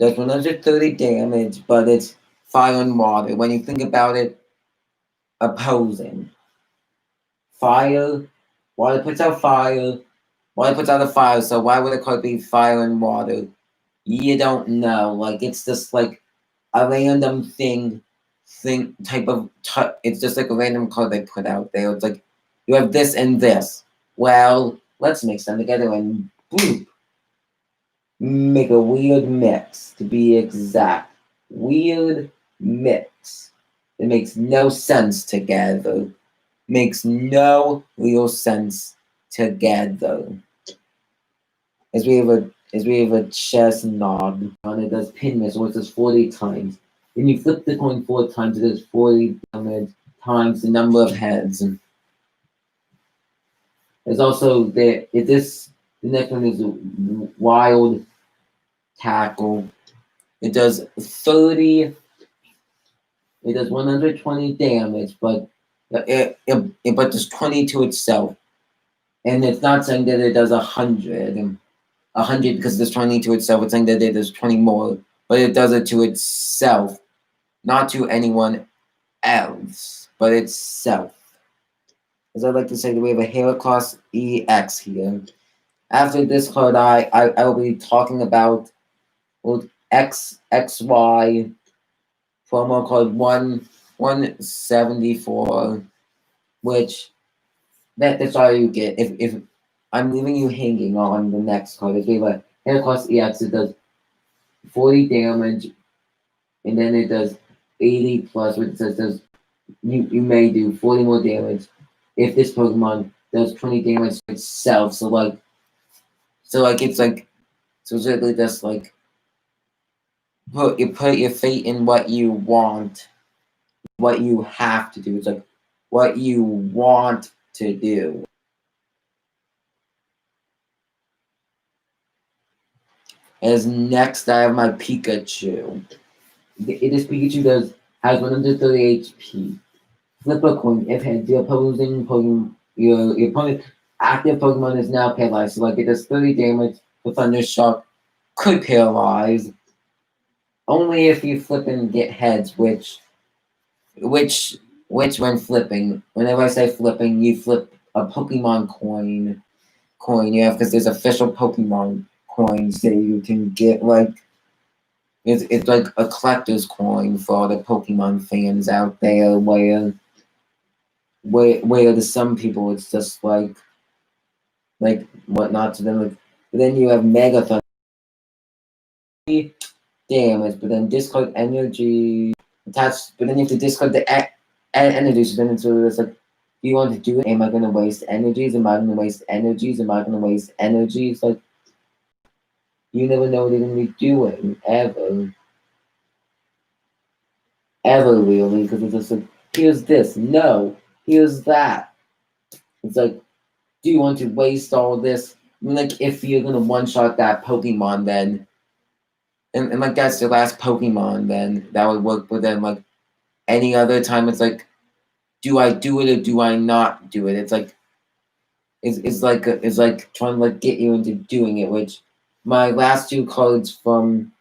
does 130 damage, but it's fire and water. When you think about it, opposing. Fire, water puts out fire, water puts out a fire, so why would it called be fire and water? You don't know. Like it's just like a random thing type of it's just like a random card they put out there. It's like you have this and this. Well, let's mix them together and boop, make a weird mix. To be exact, weird mix. It makes no sense together. Makes no real sense together. As we have a chess knob on it does pin miss, which is 40 times. When you flip the coin 4 times, it does 40 damage times the number of heads. And there's also the next one is wild tackle. It does 30. It does 120 damage, but but does 20 to itself. And it's not saying that it does 100. 100 because there's 20 to itself. It's saying that there's 20 more, but it does it to itself, not to anyone else, but itself. As I'd like to say that we have a Heracross EX here. After this card, I will be talking about XY promo code 174, which that's all you get. If I'm leaving you hanging on the next card, if we have a Heracross EX, it does 40 damage, and then it does 80 plus, which says you may do 40 more damage if this Pokemon does 20 damage to itself. So it's like so it's really just like put your fate in what you want, what you have to do. It's like what you want to do. As next, I have my Pikachu. This Pikachu has 130 HP. Flip a coin. If heads, your opposing Pokemon, your opponent active Pokemon is now paralyzed. So like it does 30 damage. The Thunder Shock could paralyze. Only if you flip and get heads, which when flipping. Whenever I say flipping, you flip a Pokemon coin. Yeah, because there's official Pokemon coins that you can get. Like it's like a collector's coin for all the Pokemon fans out there, where to some people it's just like whatnot to them. Like, but then you have Megathon damage, but then discard energy attached. But then you have to discard the energy. So then it's really just like, do you want to do it? Am I going to waste energies? Am I going to waste energies? Am I going to waste energies? Like you never know what they're going to be doing ever really, because it's just like here's this, no, here's that. It's like, do you want to waste all this? I mean, like, if you're gonna one-shot that Pokemon, then, and like, that's your last Pokemon, then that would work. But then, like, any other time, it's like, do I do it or do I not do it? It's like, it's like trying to, like, get you into doing it, which my last two cards from,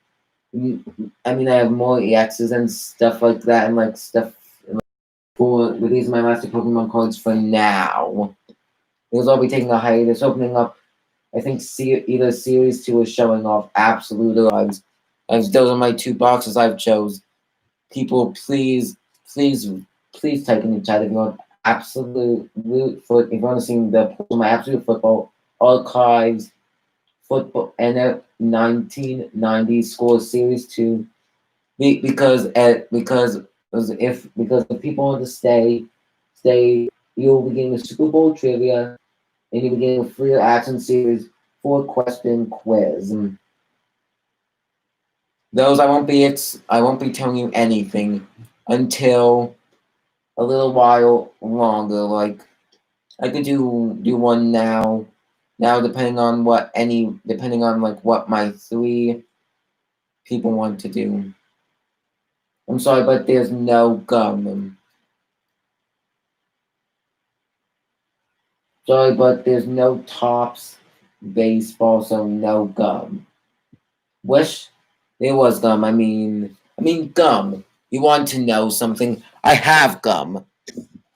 I mean, I have more EXs and stuff like that, and, like, stuff, but these are my last two Pokemon cards for now. Because I'll be taking a hiatus, opening up. I think either Series 2 is showing off Absolute Lives. As those are my two boxes I've chose. People, please type in the chat if you want if you want to see my Absolute Football Archives Football and 1990 Score Series 2 because if people want to stay, you'll be getting a Super Bowl trivia, and you'll be getting a free action series 4-question quiz. Those I won't be telling you anything until a little while longer. Like I could do one now. Now depending on like what my 3 people want to do. I'm sorry, but there's no gum. Sorry, but there's no Tops baseball, so no gum. Wish there was gum. I mean gum. You want to know something? I have gum,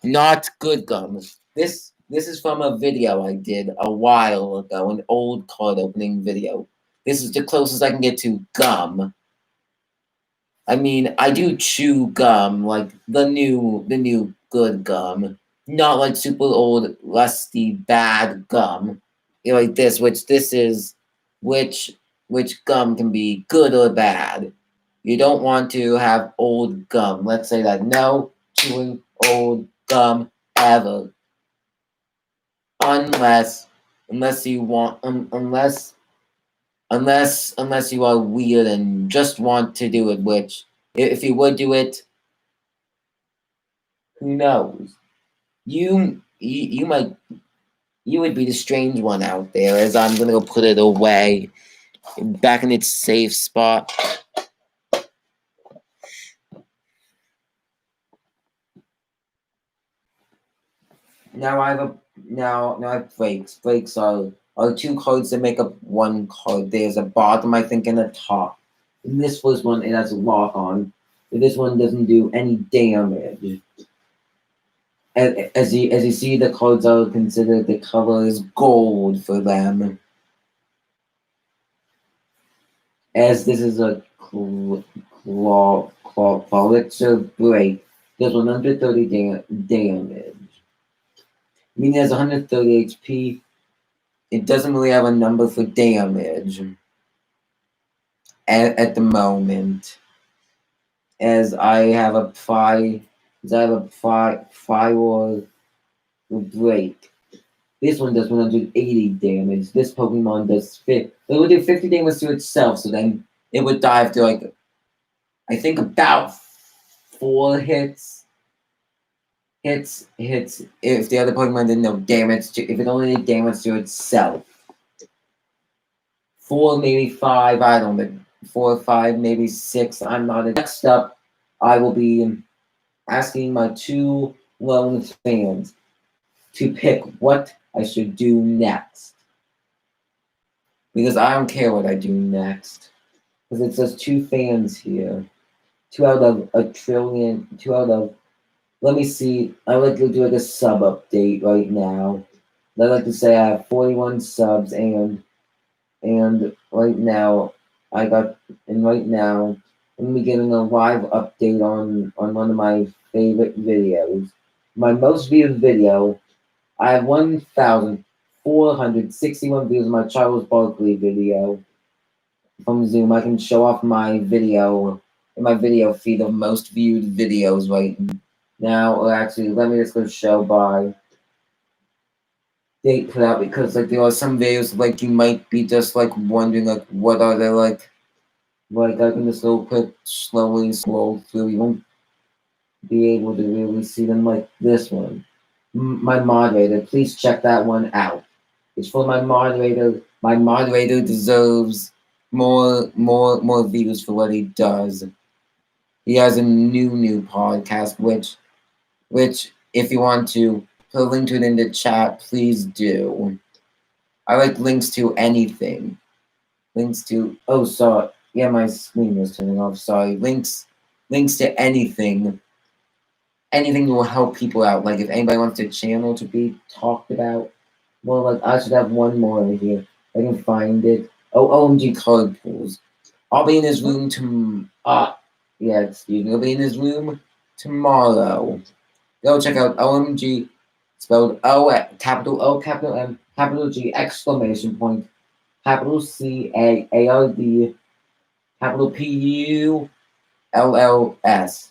not good gum. This is from a video I did a while ago, an old card opening video. This is the closest I can get to gum. I mean, I do chew gum, like the new good gum, not like super old, rusty, bad gum. Like this, which gum can be good or bad. You don't want to have old gum. Let's say that no chewing old gum ever, unless you want, unless you are weird and just want to do it. Which, if you would do it, who knows? You might you would be the strange one out there. As I'm gonna go put it away back in its safe spot. Now I have flakes. Flakes are 2 cards that make up 1 card. There's a bottom, I think, and a top. In this first one, it has a lock on. But this one doesn't do any damage. As you see, the cards are considered the color is gold for them. As this is a Elixir break, does 130 damage. Meaning it has 130 HP. It doesn't really have a number for damage at the moment. As I have a firewall break. This one does 180 damage. This Pokemon does it would do 50 damage to itself, so then it would die after like I think about 4 hits. Hits if the other Pokemon didn't know damage to if it only did damage to itself. 4, maybe 5, I don't know. 4 or 5, maybe 6. I'm not. Next up, I will be asking my 2 lone fans to pick what I should do next. Because I don't care what I do next. Because it says 2 fans here. 2 out of a trillion. 2 out of. Let me see. I would like to do like a sub update right now. I'd like to say I have 41 subs and right now I'm gonna be giving a live update on one of my favorite videos. My most viewed video, I have 1,461 views on my Charles Barkley video from Zoom. I can show off my video in my video feed of most viewed videos right now. Or actually, let me just go show by date put out, because like there are some videos like you might be just like wondering like what are they like I can just go quick slowly scroll through. You won't be able to really see them like this one. My moderator, please check that one out. It's for my moderator. My moderator deserves more views for what he does. He has a new podcast, which if you want to put a link to it in the chat, please do. I like links to anything. Links to sorry. Yeah, my screen was turning off. Sorry. Links to anything. Anything that will help people out. Like if anybody wants a channel to be talked about. Well, like I should have one more over here. I can find it. Oh, OMG card pools. I'll be in his room excuse me. I'll be in his room tomorrow. Go check out OMG, spelled capital O, capital M, capital G, exclamation point, capital C A R D, capital P U LLS.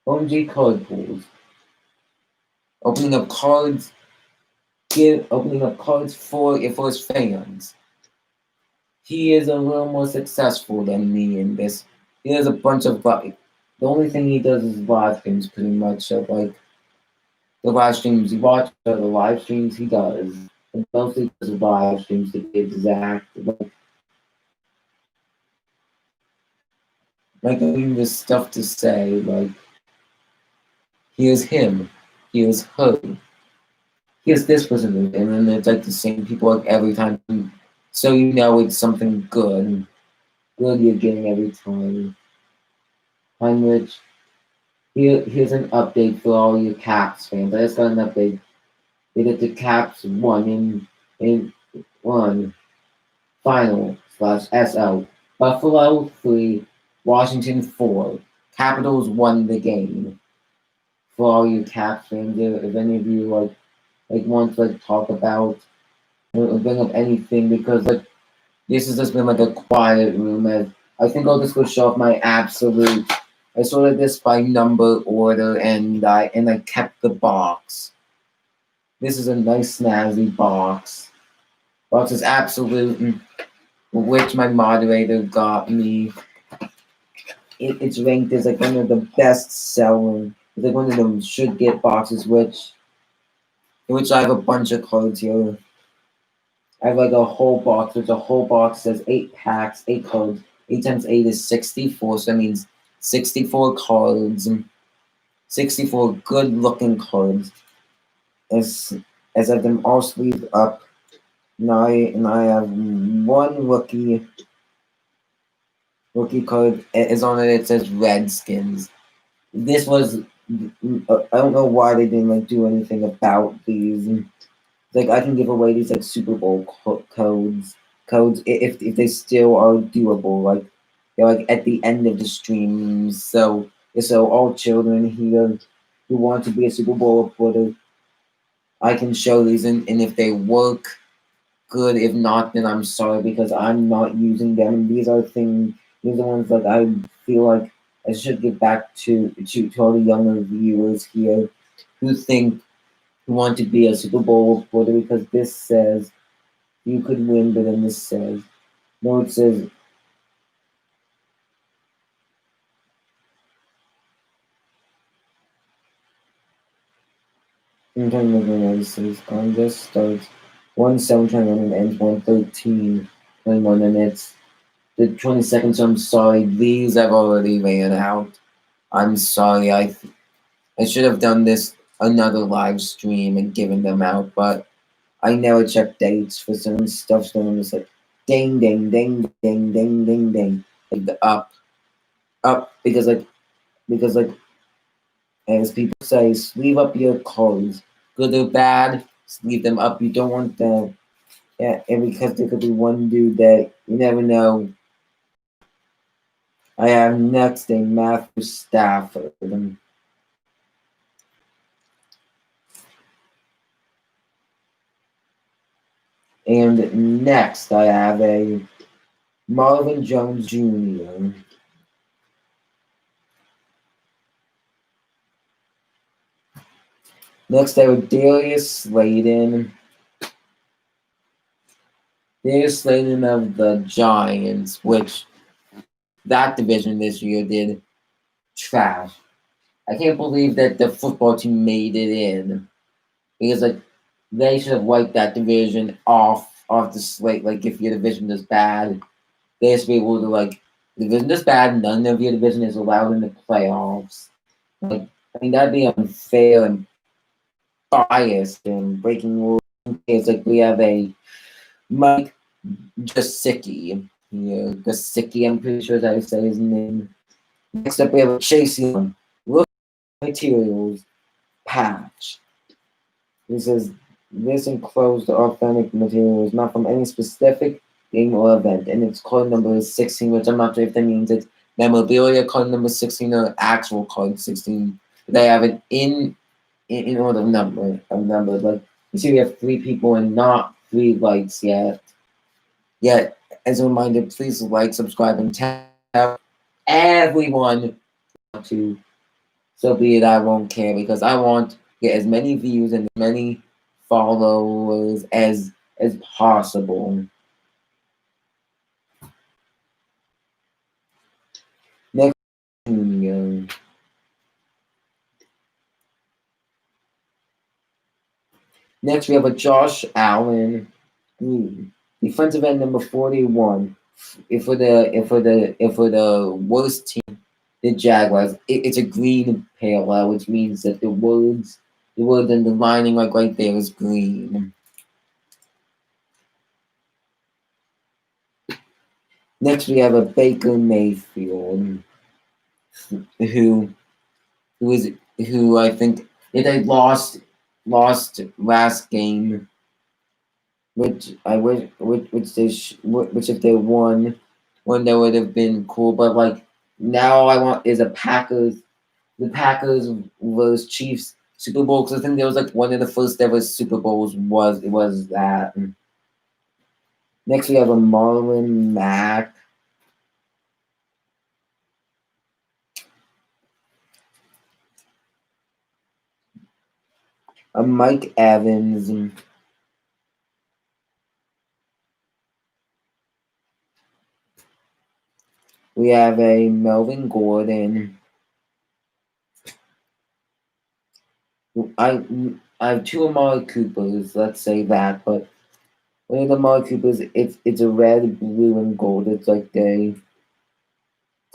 OMG card pools. Opening up cards. Opening up cards for his fans. He is a little more successful than me in this. He has a bunch of the only thing he does is live streams pretty much of like the live streams he watches are the live streams he does. And mostly does live streams to be exact. Like I mean this stuff to say, like here's him, here's her, here's this person, and then it's like the same people like every time. So you know it's something good. Good you're getting every time. Heinrich, here's an update for all you Caps fans. I just got an update. They get the Caps in one final slash SL. Buffalo 3, Washington 4. Capitals won the game. For all you Caps fans, if any of you like want to like talk about or bring up anything because like this has just been like a quiet room as I think I'll just go show off my absolute I sorted this by number order and I kept the box. This is a nice snazzy box. Box is absolute which my moderator got me. It's ranked as like one of the best selling. It's like one of them should get boxes which I have a bunch of cards here. I have like a whole box, which a whole box says 8 packs, 8 cards. 8 times 8 is 64, so that means 64 cards. 64 good looking cards. As I have them all sleeved up. And I have one rookie card is on it. It says Redskins. This was I don't know why they didn't like do anything about these. Like I can give away these like Super Bowl codes if they still are doable. Like they're like at the end of the stream. So all children here who want to be a Super Bowl reporter, I can show these and if they work, good. If not, then I'm sorry because I'm not using them. These are things. These are ones that I feel like I should give back to all the younger viewers here who think who want to be a Super Bowl reporter because this says you could win, but then this says no. It says I'm trying to remember what it says. Contest starts 1/7/21 and ends 1/13/21, and it's the 22nd. So I'm sorry, these have already ran out. I'm sorry. I should have done this another live stream and given them out, but I never check dates for some stuff. So I'm just like, ding, ding, ding, ding, ding, ding, ding, like the up, because as people say, sleeve up your cards, good or bad, sleeve them up. You don't want them, yeah, and because there could be one dude that you never know. I have next a Matthew Stafford. And next, I have a Marvin Jones Jr. Next, I have Darius Slayton. Darius Slayton of the Giants, which that division this year did trash. I can't believe that the football team made it in because like they should have wiped that division off the slate. Like if your division is bad, they should be able to like the division is bad. None of your division is allowed in the playoffs. Like I mean that'd be unfair and biased and breaking rules. It's like we have a Mike Gesicki. Yeah, Gesicki, I'm pretty sure that's how you say his name. Next up, we have a Chase Young. Look materials patch. This is this enclosed authentic materials, not from any specific game or event, and its card number is 16, which I'm not sure if that means it's memorabilia card number 16 or actual card 16. They have it in order of number. Like you see, we have 3 people and not 3 likes yet. Yet, as a reminder, please like, subscribe, and tap have everyone want to. So be it, I won't care because I want to get as many views and as many followers as possible. Next, next we have a Josh Allen, defensive end number 41. If for the worst team, the Jaguars, it's a green parallel, which means that the words and the lining like right there is green. Next we have a Baker Mayfield, who I think they lost last game, which if they won, that would have been cool. But like now I want is a Packers, the Packers versus Chiefs Super Bowl, because I think there was like one of the first ever Super Bowls was that. Next we have a Marlon Mack. A Mike Evans. We have a Melvin Gordon. I have two Amari Coopers, let's say that, but one of the Amari Coopers, it's a red, blue, and gold. It's like they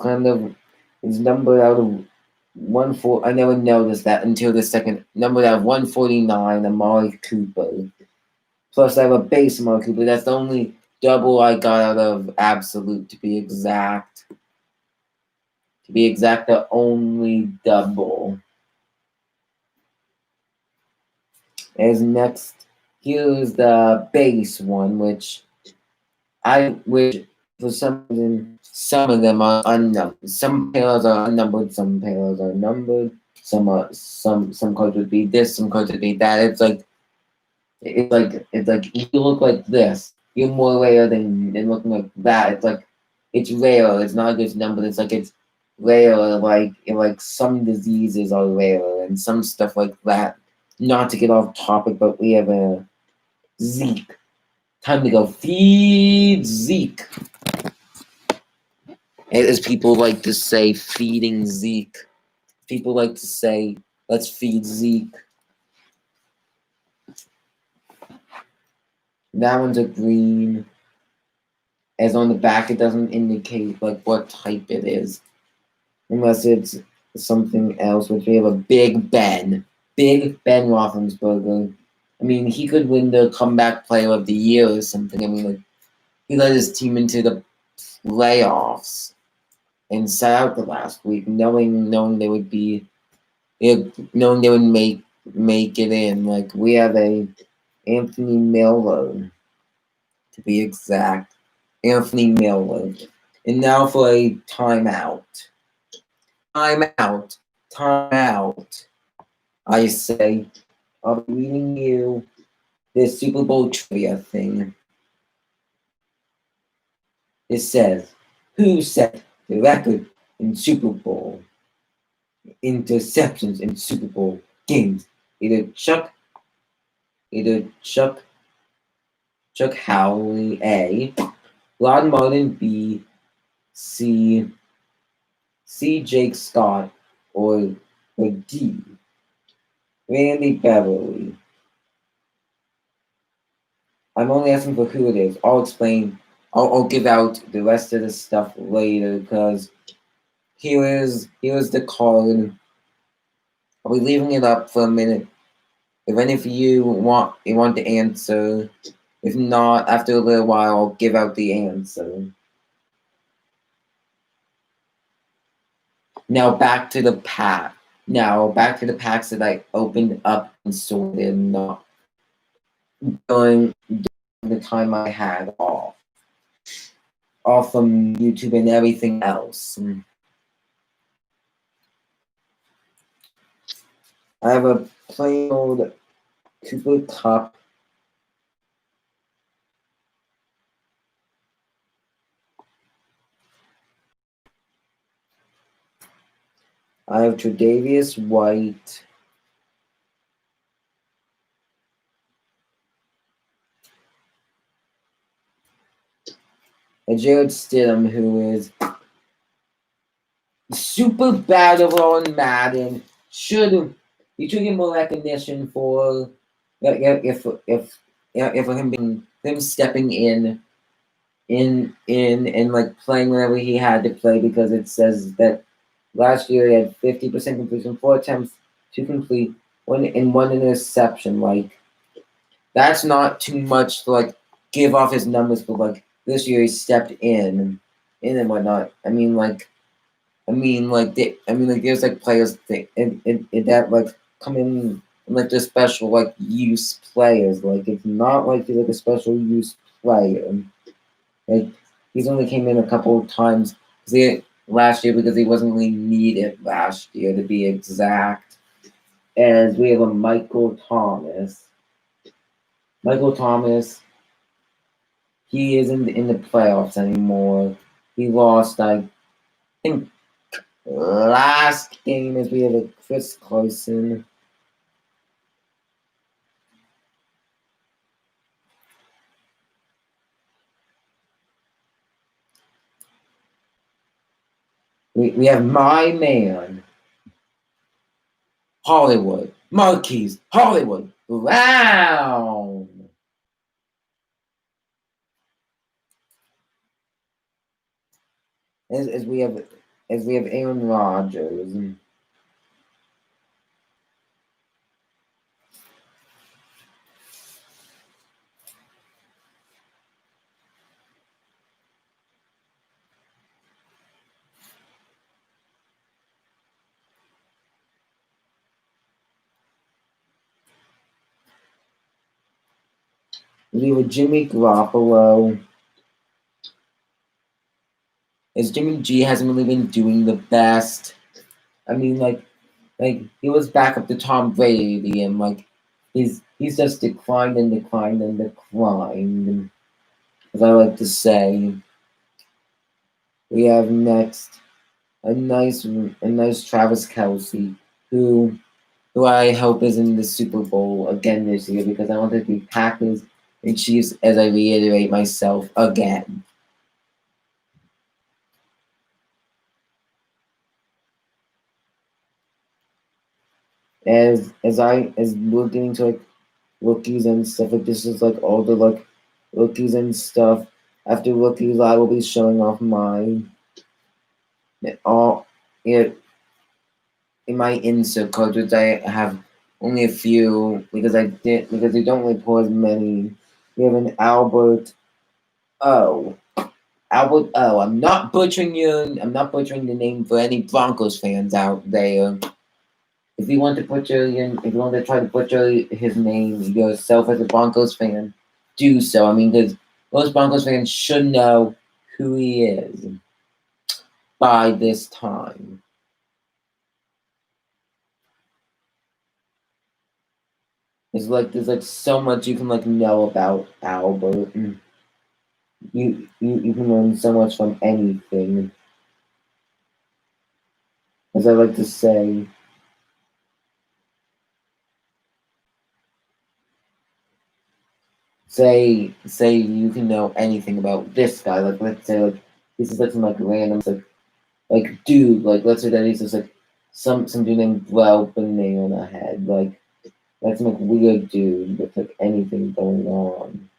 kind of it's numbered out of 1-4. I never noticed that until the second numbered out of 149 Amari Cooper. Plus I have a base Amari Cooper. That's the only double I got out of Absolute, to be exact. The only double. As next, here's the base one, which for some reason some of them are unnumbered. Some pairs are unnumbered, some pairs are numbered. Some cards would be this, some cards would be that. It's like you look like this, you're more rare than looking like that. It's rare. It's not just numbered. It's rare. Like some diseases are rare and some stuff like that. Not to get off topic, but we have a Zeke. Time to go feed Zeke. As people like to say, feeding Zeke. People like to say, let's feed Zeke. That one's a green. As on the back, it doesn't indicate like what type it is. Unless it's something else, which we have a Big Ben. Big Ben Roethlisberger. I mean, he could win the comeback player of the year or something. I mean, like, he led his team into the playoffs and sat out the last week, knowing they would be, knowing they would make it in. Like, we have a Anthony Miller, to be exact. Anthony Miller. And now for a timeout. Timeout. I say, I'll be reading you this Super Bowl trivia thing. It says, who set the record in Super Bowl interceptions in Super Bowl games? Either Chuck Howley, A, Rod Martin, B, C, Jake Scott, or D, Randy Beverly. I'm only asking for who it is. I'll explain. I'll give out the rest of the stuff later, because here is the card. I'll be leaving it up for a minute. If any of you want the answer, if not, after a little while, I'll give out the answer. Now back to the pack. Back to the packs that I opened up and sorted, not during the time I had off from YouTube and everything else. I have a plain old Cooper Cup. I have Tre'Davious White. And Jared Stidham, who is super bad overall in Madden. He should get more recognition for if him stepping in like playing whenever he had to play, because it says that last year he had 50% completion, 4 attempts to complete, one interception. Like, that's not too much to like give off his numbers, but like this year he stepped in and whatnot. There's like players that like come in like the special like use players. Like, it's not like he's like a special use player. Like, he's only came in a couple of times last year because he wasn't really needed last year, to be exact. As we have a Michael Thomas. Michael Thomas, he isn't in the playoffs anymore. He lost, I think, last game, as we have a Chris Carson. We have my man, Hollywood, Marquise, Hollywood, Brown. As we have Aaron Rodgers. We have Jimmy Garoppolo. As Jimmy G hasn't really been doing the best. I mean, like he was back up to Tom Brady, and like he's just declined and declined and declined. As I like to say, we have next a nice Travis Kelsey, who I hope is in the Super Bowl again this year, because I want it to be Packers and Chiefs, as I reiterate myself again. As we're getting to like rookies and stuff, like this is like all the like rookies and stuff. After rookies, I will be showing off my all it in my insert cards, which I have only a few because they don't really pull as many. We have an Albert O. Albert O. I'm not butchering the name for any Broncos fans out there. If you want to try to butcher his name yourself as a Broncos fan, do so. I mean, because most Broncos fans should know who he is by this time. There's like so much you can like know about Albert. You can learn so much from anything. As I like to say, say you can know anything about this guy. Like, let's say like this is like some like random like dude, like let's say that he's just like some dude named Bro Banana Head. Like, that's some like weird dude with like anything going on.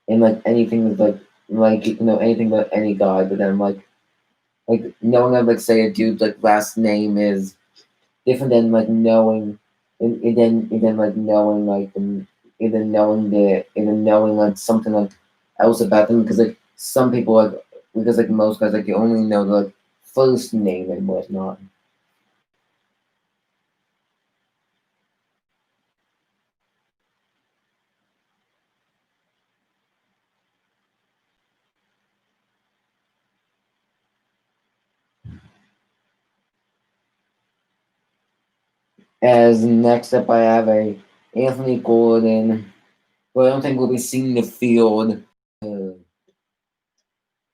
And like anything is like you can know anything about any guy, but then like knowing that like say a dude's like last name is different than like knowing and then like knowing like and then knowing like something like else about them, because like some people like because like most guys like you only know the like first name and whatnot. As next up, I have a Anthony Gordon, who I don't think will be seeing the field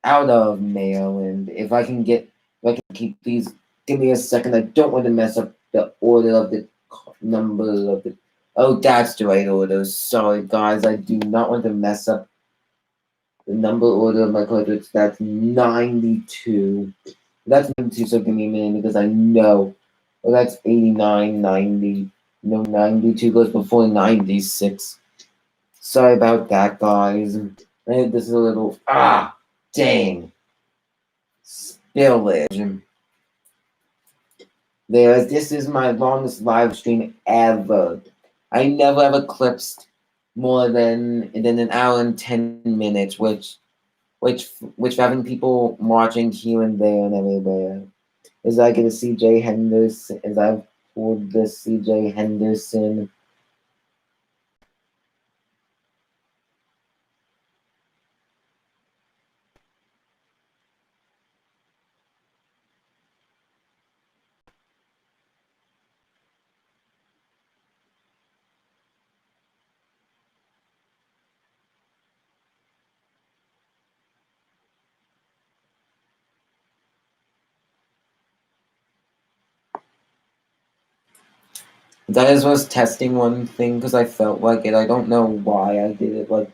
out of Maryland. If I can keep these Give me a second. I don't want to mess up the order of the number of the. Oh, that's the right order. Sorry, guys. I do not want to mess up the number order of my cards. That's 92. That's 92, so give me a minute because I know. Well, that's 89, 90. No, 92 goes before 96. Sorry about that, guys. This is a little. Dang. Spillage. This is my longest live stream ever. I never ever eclipsed more than an hour and 10 minutes, which having people watching here and there and everywhere. As I get a CJ Henderson, as I've pulled the CJ Henderson. That is was testing one thing because I felt like it. I don't know why I did it. Like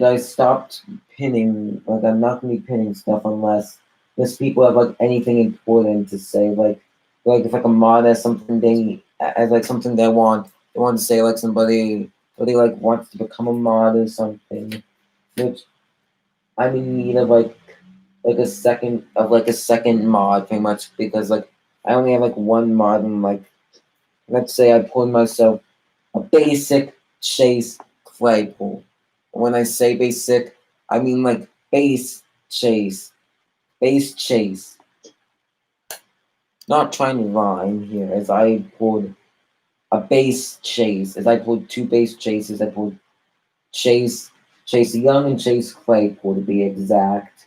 I stopped pinning. Like I'm not gonna be pinning stuff unless people have like anything important to say. Like if like a mod has something something they want to say like somebody like wants to become a mod or something. Which I'm in need of like a second mod pretty much because like I only have like one mod and like let's say I pulled myself a basic chase Claypool. When I say basic, I mean like chase. Base chase. Not trying to rhyme here as I pulled a base chase. As I pulled two base chases, I pulled Chase Young and Chase Claypool to be exact.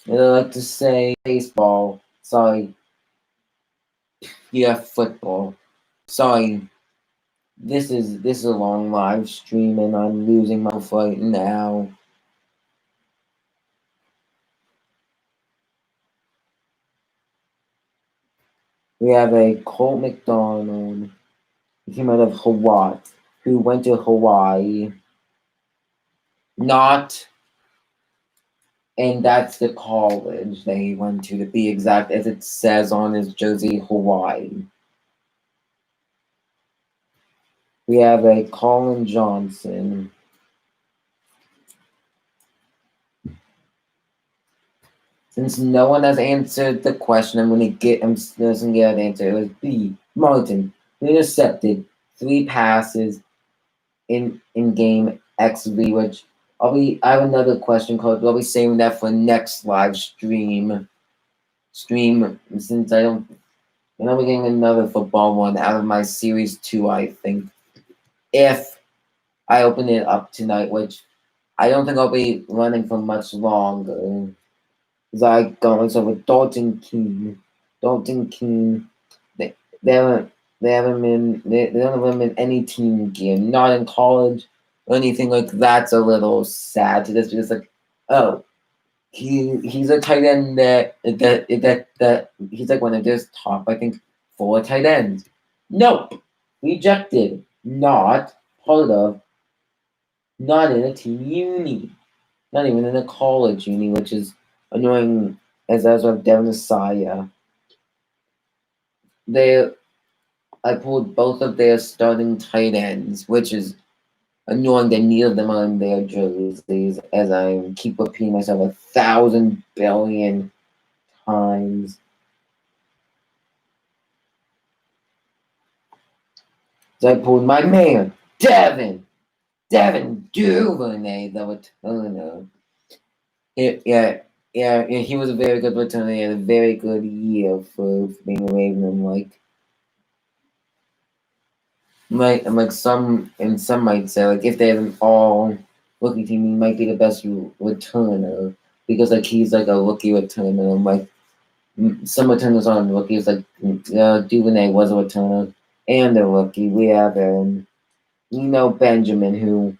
And I like to say baseball. Sorry. Yeah, football. Sorry. This is a long live stream and I'm losing my fight now. We have a Colt McDonald. He came out of Hawaii. Who went to Hawaii. Not, and that's the college that he went to be exact, as it says on his jersey, Hawaii. We have a Colin Johnson. Since no one has answered the question, I'm going to doesn't get an answer. It was B. Martin, who intercepted 3 passes in game XV, which I have another question called, but I'll be saving that for next live stream. Since I'm getting another football one out of my series 2, I think. If I open it up tonight, which I don't think I'll be running for much longer. Because I got myself with Dalton Keene. They haven't they don't have him in any team game, not in college or anything like that's a little sad to this because like, oh, he's a tight end that he's like one of his top, I think, 4 tight ends. Nope. Rejected. Not part of, not in a team uni. Not even in a college uni, which is annoying as of Devin Asaya. I pulled both of their starting tight ends, which is annoying that neither of them are in their jerseys, as I keep repeating myself 1,000 billion times. So I pulled my man, Devin Duvernay, the returner. Yeah, he was a very good returner. He had a very good year for being a Raven. And some might say, like, if they have an all rookie team, he might be the best returner because like he's like a rookie returner. And, like some returners aren't rookies. Like Duvernay was a returner and a rookie. We have Benjamin, who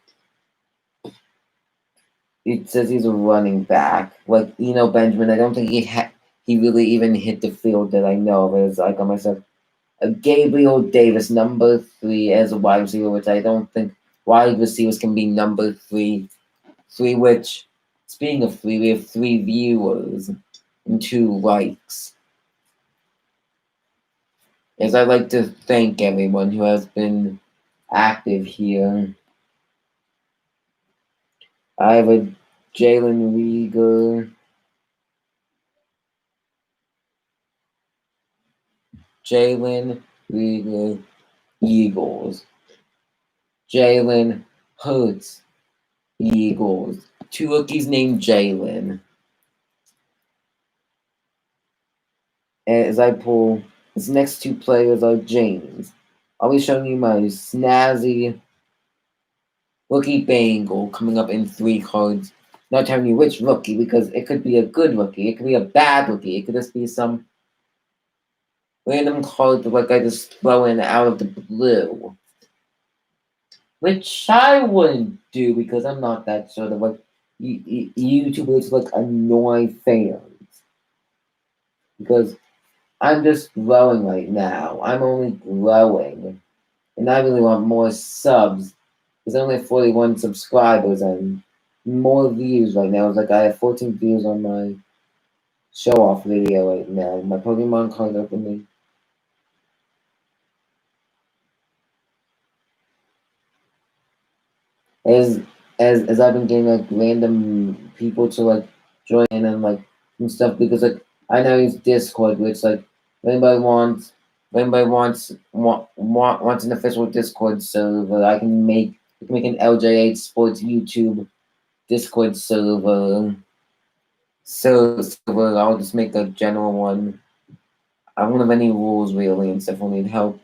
it says he's a running back. Like Benjamin, I don't think he really even hit the field that I know of. It's like on myself. Gabriel Davis, number 3 as a wide receiver, which I don't think wide receivers can be number 3. 3, which, speaking of 3, we have 3 viewers and 2 likes. As I'd like to thank everyone who has been active here. I have a Jalen Rieger, Eagles. Jalen Hurts, Eagles. 2 rookies named Jalen. As I pull, his next 2 players are James. I'll be showing you my snazzy rookie Bengal coming up in 3 cards. Not telling you which rookie because it could be a good rookie, it could be a bad rookie, it could just be some random card like I just throw in out of the blue. Which I wouldn't do because I'm not that sort of like YouTubers like annoy fans. Because I'm just growing right now. I'm only growing. And I really want more subs. There's only 41 subscribers and more views right now. It's like I have 14 views on my show off video right now. My Pokemon card opening. As as I've been getting like random people to like join in and like and stuff because like I now use Discord, which like if anybody wants an official Discord server, I can make an LJ8 Sports YouTube Discord server. I'll just make a general one. I don't have any rules really and stuff. I need help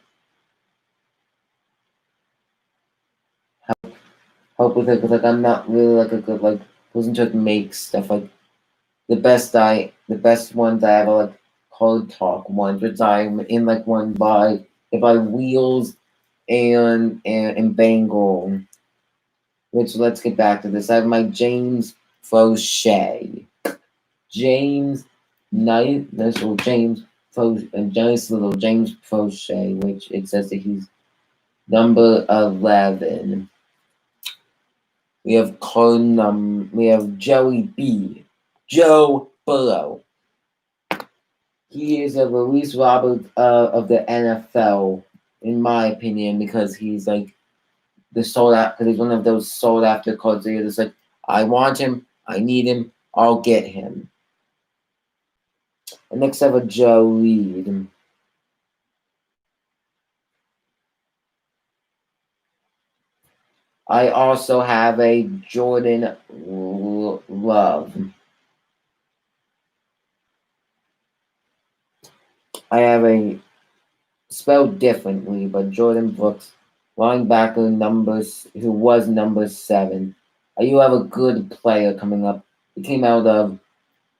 with it because like I'm not really like a good like person to like, make stuff like the best ones I have are like card talk ones, which I'm in like one by Wheels and Bengal. Which let's get back to this. I have my James Fauché. James nice little James nice little James Fauché, which it says that he's number 11. We have we have Joey B. Joe Burrow. He is a Release Robert of the NFL, in my opinion, because he's like the sold out. Because he's one of those sold after cards. That you're just like, I want him, I need him, I'll get him. And next I have a Joe Reed. I also have a Jordan Love. I have a spelled differently, but Jordan Brooks, linebacker numbers who was number 7. You have a good player coming up. He came out of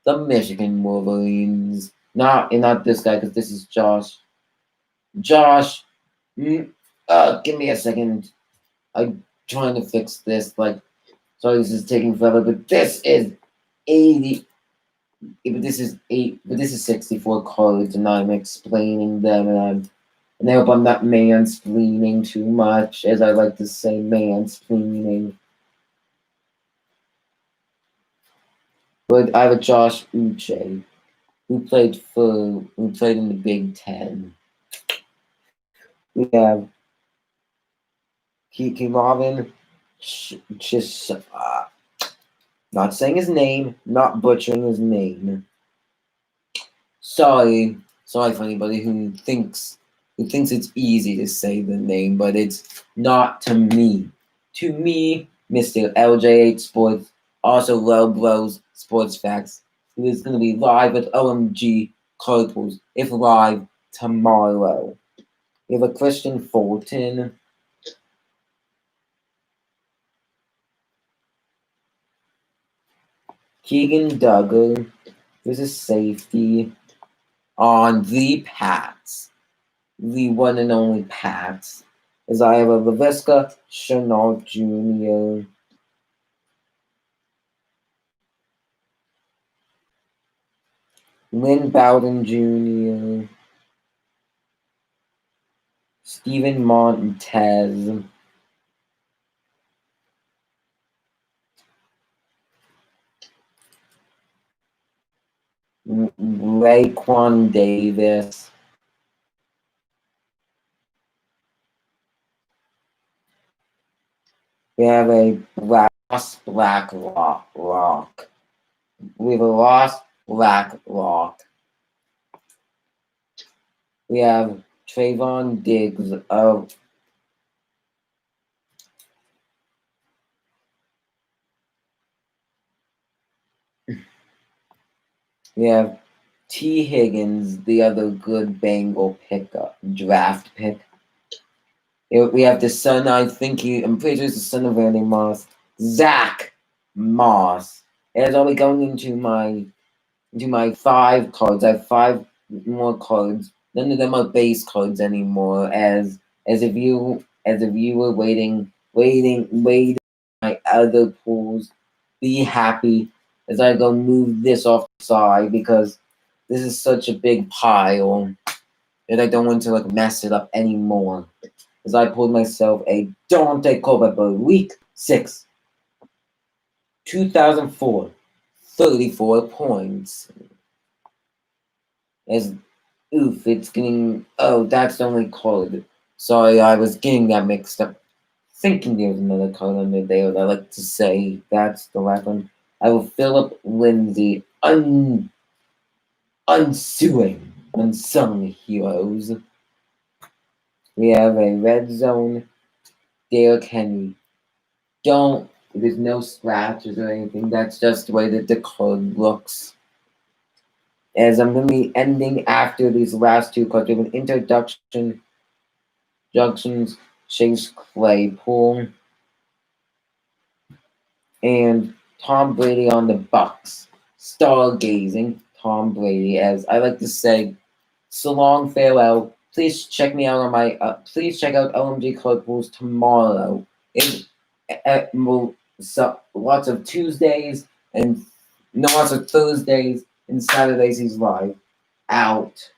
the Michigan Wolverines. Not this guy because this is Josh. Josh, give me a second. I'm trying to fix this. Like, sorry, this is taking forever, but this is 80. But this is 64 cards, and I'm explaining them, and I hope I'm not mansplaining too much, as I like to say, mansplaining. But I have a Josh Uche, who played in the Big Ten. We have Kiki Marvin, just not saying his name, not butchering his name. Sorry for anybody who thinks it's easy to say the name, but it's not to me. To me, Mr. LJ8 Sports, also Low Bros Sports Facts, who is going to be live at OMG Collectibles, if live tomorrow. We have a Christian Fulton. Keegan Duggar. There's a safety on the Pats. The one and only Pats. As I have a LaVisca Chenault Jr., Lynn Bowden Jr., Steven Montez, Raekwon Davis, we have a Black Rock. We have a lost Black Rock. We have Trayvon Diggs of we have T. Higgins, the other good Bengal draft pick. We have the son, I'm pretty sure it's the son of Randy Moss, Zach Moss. As I'll be going into my 5 cards. I have 5 more cards. None of them are base cards anymore. As a viewer waiting my other pools. Be happy as I go move this off the side because this is such a big pile that I don't want to mess it up anymore. As I pulled myself a Dante Culpepper Week 6, 2004, 34 points. As it's getting. Oh, that's the only card. Sorry, I was getting that mixed up. Thinking there's another card under there that I like to say that's the last one. I will Philip Lindsay unsung heroes. We have a red zone. Derrick Henry. There's no scratches or anything. That's just the way that the card looks. As I'm going to be ending after these last 2 cards. We have an introductions, Chase Claypool, and Tom Brady on the Bucks. Stargazing Tom Brady, as I like to say, so long, farewell. Please check me out on my. Please check out OMG Card Pools tomorrow. Lots of Tuesdays and lots of Thursdays and Saturdays. He's live. Out.